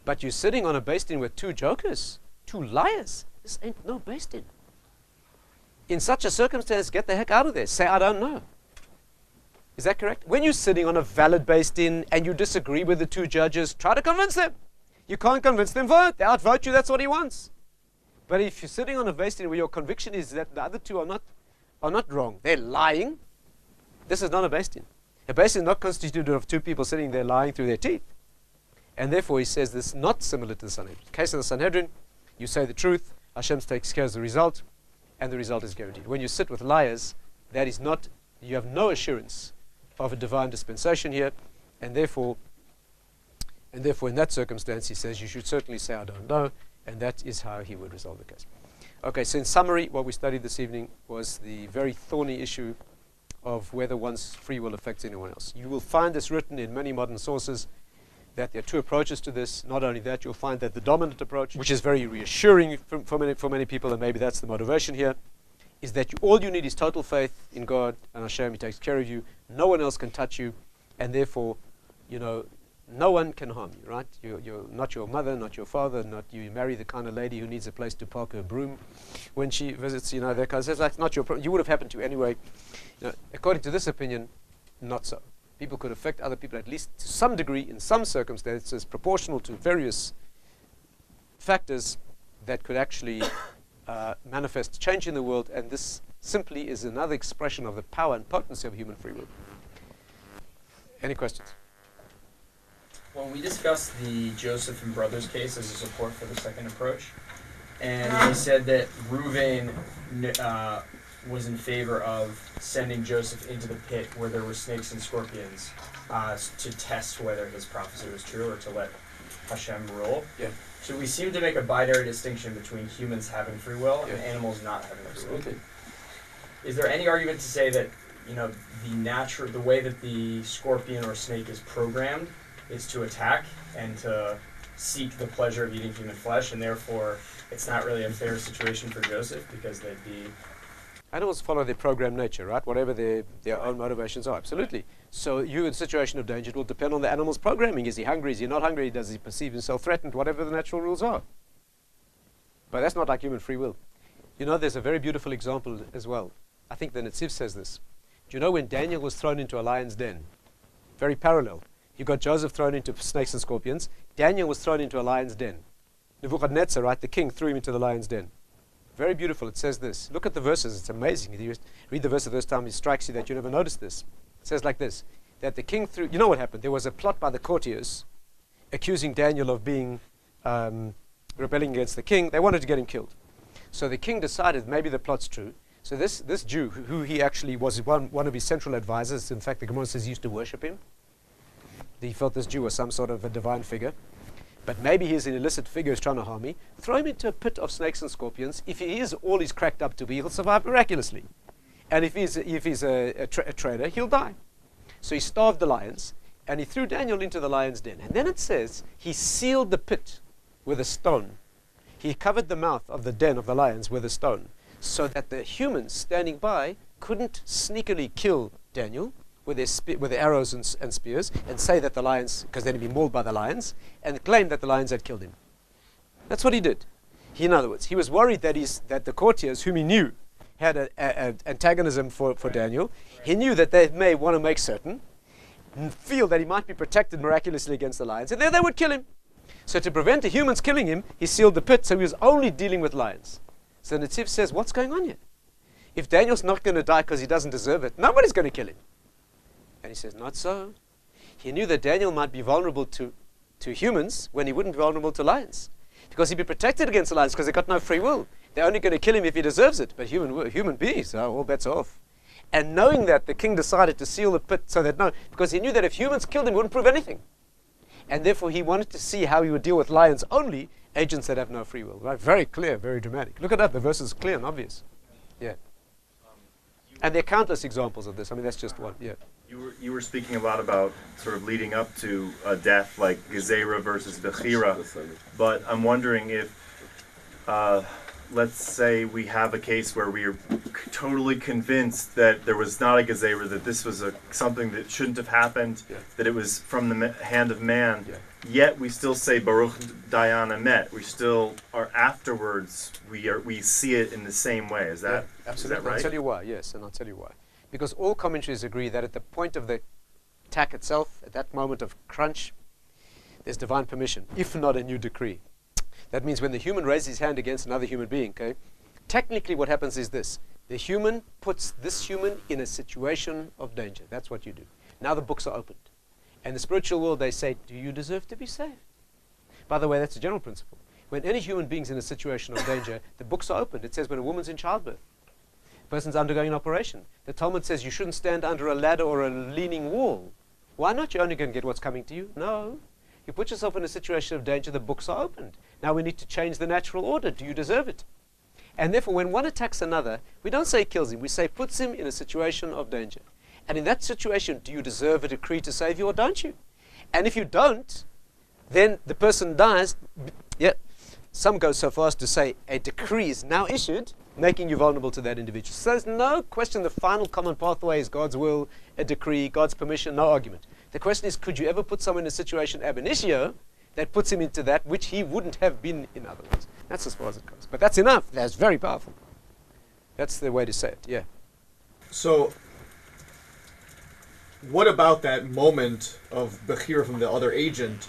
But you're sitting on a base din with 2 jokers, 2 liars. This ain't no base din. In such a circumstance, get the heck out of there. Say, I don't know. Is that correct? When you're sitting on a valid base din and you disagree with the 2 judges, try to convince them. You can't convince them, vote. They outvote you. That's what he wants. But if you're sitting on a base din where your conviction is that the other 2 are not wrong, they're lying, this is not a base din. A base din is not constituted of 2 people sitting there lying through their teeth. And therefore he says this is not similar to the Sanhedrin. In the case of the Sanhedrin, you say the truth, Hashem takes care of the result, and the result is guaranteed. When you sit with liars, that is not, you have no assurance of a divine dispensation here, and therefore in that circumstance he says you should certainly say I don't know, and that is how he would resolve the case. Okay, so in summary, what we studied this evening was the very thorny issue of whether one's free will affects anyone else. You will find this written in many modern sources, that there are 2 approaches to this. Not only that, you'll find that the dominant approach, which is very reassuring for many people, and maybe that's the motivation here, is that all you need is total faith in God, and Hashem, He takes care of you. No one else can touch you, and therefore, no one can harm you, right? You're not your mother, not your father, not you marry the kind of lady who needs a place to park her broom when she visits, that kind of stuff. That's not your problem. You would have happened to you anyway. According to this opinion, not so. People could affect other people, at least to some degree, in some circumstances, proportional to various factors that could actually manifest change in the world, and this simply is another expression of the power and potency of human free will. Any questions? Well, we discussed the Joseph and brothers case as a support for the second approach, and we said that Reuven was in favor of sending Joseph into the pit where there were snakes and scorpions to test whether his prophecy was true or to let Hashem rule. Yeah. So we seem to make a binary distinction between humans having free will and animals not having free will. Is there any argument to say that the way that the scorpion or snake is programmed is to attack and to seek the pleasure of eating human flesh, and therefore it's not really a fair situation for Joseph because they'd be... Animals follow their programmed nature, right? Whatever their own motivations are, absolutely. So you in a situation of danger, it will depend on the animal's programming. Is he hungry? Is he not hungry? Does he perceive himself threatened? Whatever the natural rules are. But that's not like human free will. There's a very beautiful example as well. I think the Netziv says this. Do you know when Daniel was thrown into a lion's den? Very parallel. You got Joseph thrown into snakes and scorpions. Daniel was thrown into a lion's den. Nebuchadnezzar, right, the king, threw him into the lion's den. Very beautiful. It says this. Look at the verses. It's amazing. If you read the verse the first time, it strikes you that you never noticed this. It says like this, that the king threw... You know what happened? There was a plot by the courtiers accusing Daniel of being rebelling against the king. They wanted to get him killed. So the king decided maybe the plot's true. So this Jew, who he actually was one of his central advisors, in fact the Gemara says he used to worship him. He felt this Jew was some sort of a divine figure. but maybe he's an illicit figure who's trying to harm me. Throw him into a pit of snakes and scorpions. If he is all he's cracked up to be, he'll survive miraculously. And if he's a traitor, he'll die. So he starved the lions, and he threw Daniel into the lion's den. And then it says he sealed the pit with a stone. He covered the mouth of the den of the lions with a stone, so that the humans standing by couldn't sneakily kill Daniel with their arrows and spears and say that the lions, because then he'd be mauled by the lions, and claim that the lions had killed him. That's what he did. In other words, he was worried that the courtiers, whom he knew had an antagonism for Daniel, he knew that they may want to make certain, feel that he might be protected miraculously against the lions, and then they would kill him. So to prevent the humans killing him, he sealed the pit, so he was only dealing with lions. So the Netziv says, what's going on here? If Daniel's not going to die because he doesn't deserve it, nobody's going to kill him. And he says, not so. He knew that Daniel might be vulnerable to humans when he wouldn't be vulnerable to lions. Because he'd be protected against the lions because they've got no free will. They're only going to kill him if he deserves it. But human beings, all bets are off. And knowing that, the king decided to seal the pit so that because he knew that if humans killed him, it wouldn't prove anything. And therefore he wanted to see how he would deal with lions only, agents that have no free will. Right? Very clear, very dramatic. Look at that, the verse is clear and obvious. Yeah. And there are countless examples of this. I mean, that's just one. Yeah. You were speaking a lot about sort of leading up to a death, like Gezerah versus Bechira. But I'm wondering if, let's say we have a case where we are totally convinced that there was not a Gezerah, that this was something that shouldn't have happened, that it was from the hand of man. Yet we still say Baruch Dayan Emet. We still are afterwards. We see it in the same way. Is that absolutely? Is that right? I'll tell you why. Yes, and I'll tell you why. Because all commentaries agree that at the point of the attack itself, at that moment of crunch, there's divine permission, if not a new decree. That means when the human raises his hand against another human being, okay, technically what happens is this. The human puts this human in a situation of danger. That's what you do. Now the books are opened. And in the spiritual world, they say, do you deserve to be saved? By the way, that's a general principle. When any human being's in a situation of danger, the books are opened. It says when a woman's in childbirth, a person's undergoing an operation. The Talmud says you shouldn't stand under a ladder or a leaning wall. Why not? You're only going to get what's coming to you. No. You put yourself in a situation of danger, the books are opened. Now we need to change the natural order. Do you deserve it? And therefore, when one attacks another, we don't say kills him. We say puts him in a situation of danger. And in that situation, do you deserve a decree to save you or don't you? And if you don't, then the person dies. Yet some go so far as to say a decree is now issued, making you vulnerable to that individual. So there's no question. The final common pathway is God's will, a decree, God's permission, no argument. The question is, could you ever put someone in a situation ab initio that puts him into that which he wouldn't have been in other words? That's as far as it goes. But that's enough. That's very powerful. That's the way to say it, yeah. So, what about that moment of Bechira from the other agent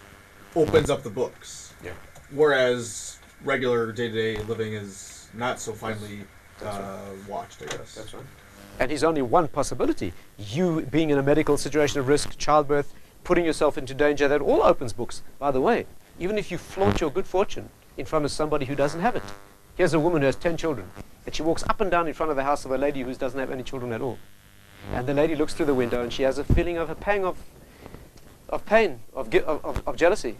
opens up the books? Yeah. Whereas regular day-to-day living is not so finely watched, I guess. That's right. And he's only one possibility. You being in a medical situation of risk, childbirth, putting yourself into danger, that all opens books. By the way, even if you flaunt your good fortune in front of somebody who doesn't have it. Here's a woman who has 10 children, and she walks up and down in front of the house of a lady who doesn't have any children at all. And the lady looks through the window, and she has a feeling of a pang of pain, of jealousy.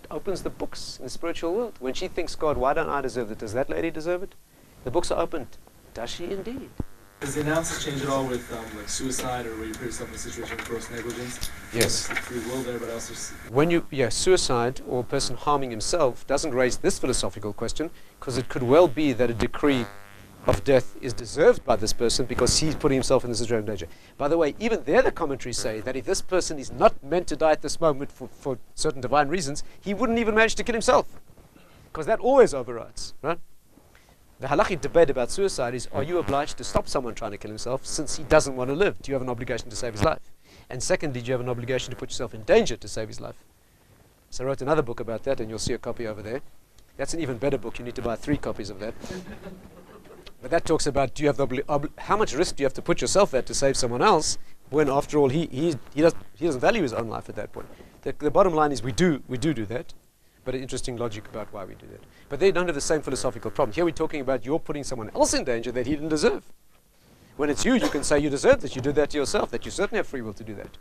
It opens the books in the spiritual world. When she thinks, God, why don't I deserve it? Does that lady deserve it? The books are opened. Does she indeed? Does the analysis change at all with like suicide, or where you put yourself in a situation of gross negligence? Yes. There's free will there, but also When suicide or a person harming himself doesn't raise this philosophical question, because it could well be that a decree of death is deserved by this person because he's putting himself in this situation of danger. By the way, even there the commentaries say that if this person is not meant to die at this moment for certain divine reasons, he wouldn't even manage to kill himself, because that always overrides, right? The halachic debate about suicide is, are you obliged to stop someone trying to kill himself since he doesn't want to live? Do you have an obligation to save his life? And secondly, do you have an obligation to put yourself in danger to save his life? So I wrote another book about that, and you'll see a copy over there. That's an even better book. You need to buy 3 copies of that. But that talks about, do you have the how much risk do you have to put yourself at to save someone else, when after all he doesn't value his own life at that point. The bottom line is we do that. But an interesting logic about why we do that. But they don't have the same philosophical problem. Here we're talking about you're putting someone else in danger that he didn't deserve. When it's you can say you deserve that, you did that to yourself, that you certainly have free will to do that.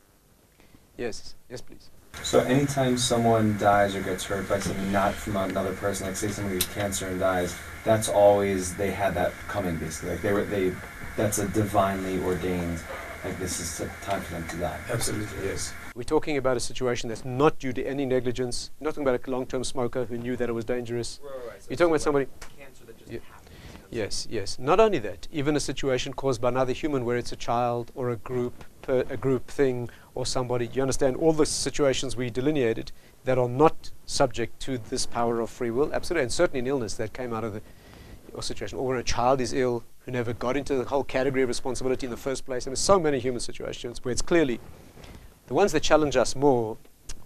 Yes, please. So anytime someone dies or gets hurt by something not from another person, like say someone gets cancer and dies, that's always, they had that coming basically. Like that's a divinely ordained, like this is the time for them to die. Absolutely, yes. We're talking about a situation that's not due to any negligence. You're not talking about a long-term smoker who knew that it was dangerous. Right. So you're talking about somebody... Cancer that just happened. Yes. Not only that, even a situation caused by another human where it's a child or a group thing or somebody. You understand all the situations we delineated that are not subject to this power of free will? Absolutely. And certainly an illness that came out of your situation. Or when a child is ill who never got into the whole category of responsibility in the first place. And there's so many human situations where it's clearly the ones that challenge us more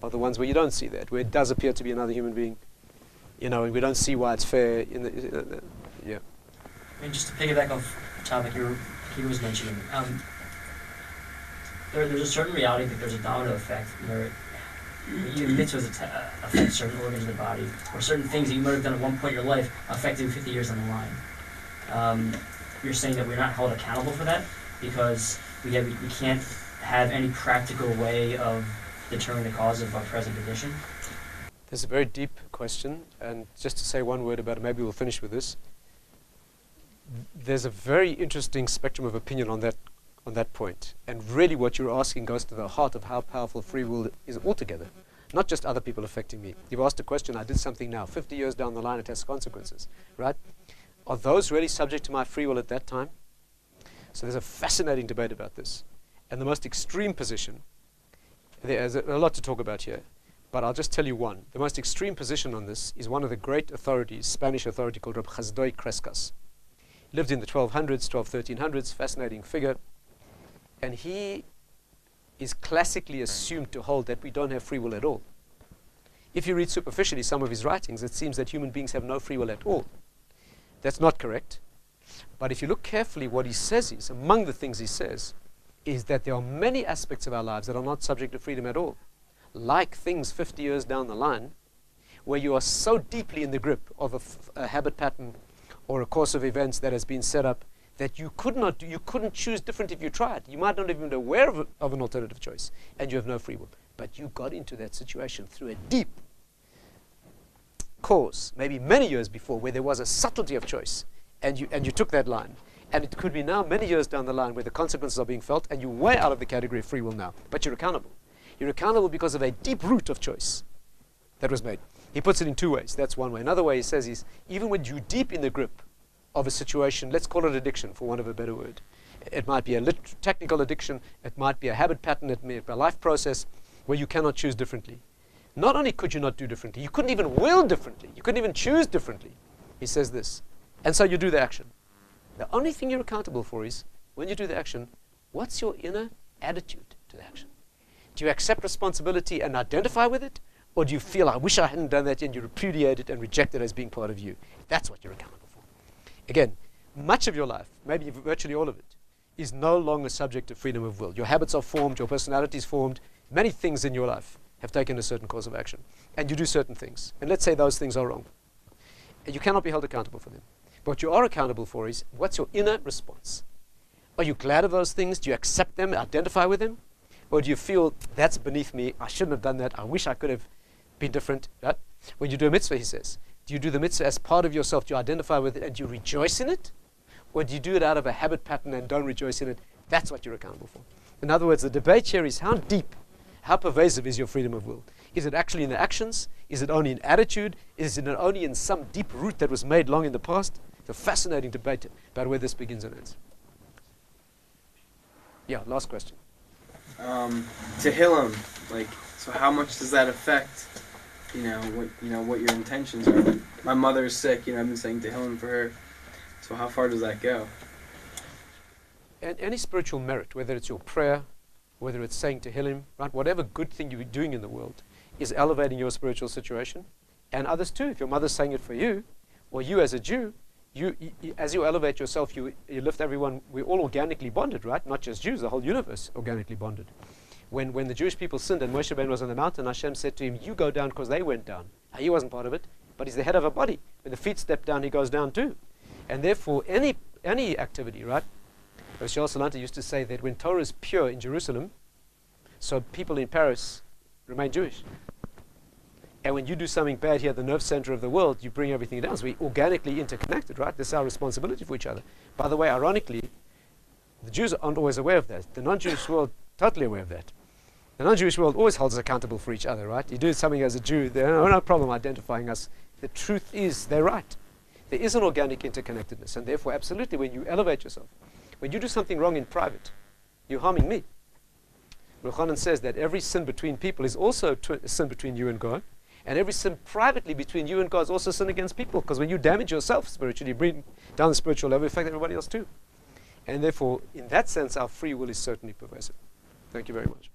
are the ones where you don't see that, where it does appear to be another human being, and we don't see why it's fair. Yeah. I mean, just to piggyback off the topic he was mentioning, there's a certain reality that there's a domino effect where even mitzvahs affect certain organs of the body, or certain things that you might have done at one point in your life affect you 50 years down the line. You're saying that we're not held accountable for that because we can't have any practical way of determining the cause of our present condition? There's a very deep question, and just to say one word about it, maybe we'll finish with this. There's a very interesting spectrum of opinion on that point, and really what you're asking goes to the heart of how powerful free will is altogether, not just other people affecting me. You've asked a question, I did something now, 50 years down the line it has consequences, right? Are those really subject to my free will at that time? So there's a fascinating debate about this. And the most extreme position, there's a lot to talk about here, but I'll just tell you one. The most extreme position on this is one of the great authorities, Spanish authority called Rabbi Crescas. He lived in the 1300s, fascinating figure. And he is classically assumed to hold that we don't have free will at all. If you read superficially some of his writings, it seems that human beings have no free will at all. That's not correct. But if you look carefully, what he says is, among the things he says, is that there are many aspects of our lives that are not subject to freedom at all. Like things 50 years down the line, where you are so deeply in the grip of a habit pattern or a course of events that has been set up that you couldn't choose different if you tried. You might not even be aware of an alternative choice, and you have no free will. But you got into that situation through a deep cause, maybe many years before, where there was a subtlety of choice, and you took that line. And it could be now many years down the line where the consequences are being felt and you're way out of the category of free will now, but you're accountable. You're accountable because of a deep root of choice that was made. He puts it in two ways. That's one way. Another way he says is, even when you're deep in the grip of a situation, let's call it addiction for want of a better word. It might be a technical addiction, it might be a habit pattern, it might be a life process where you cannot choose differently. Not only could you not do differently, you couldn't even will differently, you couldn't even choose differently. He says this. And so you do the action. The only thing you're accountable for is, when you do the action, what's your inner attitude to the action? Do you accept responsibility and identify with it? Or do you feel, I wish I hadn't done that, and you repudiate it and reject it as being part of you? That's what you're accountable for. Again, much of your life, maybe virtually all of it, is no longer subject to freedom of will. Your habits are formed, your personality is formed. Many things in your life have taken a certain course of action. And you do certain things. And let's say those things are wrong. And you cannot be held accountable for them. But what you are accountable for is, what's your inner response? Are you glad of those things? Do you accept them, identify with them? Or do you feel, that's beneath me, I shouldn't have done that, I wish I could have been different? Right? When you do a mitzvah, he says, do you do the mitzvah as part of yourself? Do you identify with it and you rejoice in it? Or do you do it out of a habit pattern and don't rejoice in it? That's what you're accountable for. In other words, the debate here is how deep, how pervasive is your freedom of will? Is it actually in the actions? Is it only in attitude? Is it only in some deep root that was made long in the past? It's a fascinating debate about where this begins and ends. Yeah, last question. Tehillim, so how much does that affect, what your intentions are? My mother is sick, I've been saying Tehillim for her. So how far does that go? And any spiritual merit, whether it's your prayer, whether it's saying Tehillim, right? Whatever good thing you're doing in the world is elevating your spiritual situation, and others too. If your mother's saying it for you, or you as a Jew, you as you elevate yourself, you lift everyone. We're all organically bonded, right? Not just Jews, the whole universe organically bonded. When the Jewish people sinned and Moshe Rabbeinu was on the mountain, Hashem said to him, you go down because they went down. He wasn't part of it, but he's the head of a body. When the feet step down, he goes down too. And therefore, any activity, right? Rosh Salanta used to say that when Torah is pure in Jerusalem, So people in Paris remain Jewish. And when you do something bad here at the nerve center of the world, you bring everything down. So we're organically interconnected, right? This is our responsibility for each other. By the way, ironically, the Jews aren't always aware of that. The non-Jewish world, totally aware of that. The non-Jewish world always holds us accountable for each other, right? You do something as a Jew, there's no problem identifying us. The truth is, they're right. There is an organic interconnectedness, and therefore, absolutely, when you elevate yourself, when you do something wrong in private, you're harming me. Yochanan says that every sin between people is also a sin between you and God, and every sin privately between you and God is also sin against people, because when you damage yourself spiritually, you bring down the spiritual level, affect everybody else too. And therefore, in that sense, our free will is certainly pervasive. Thank you very much.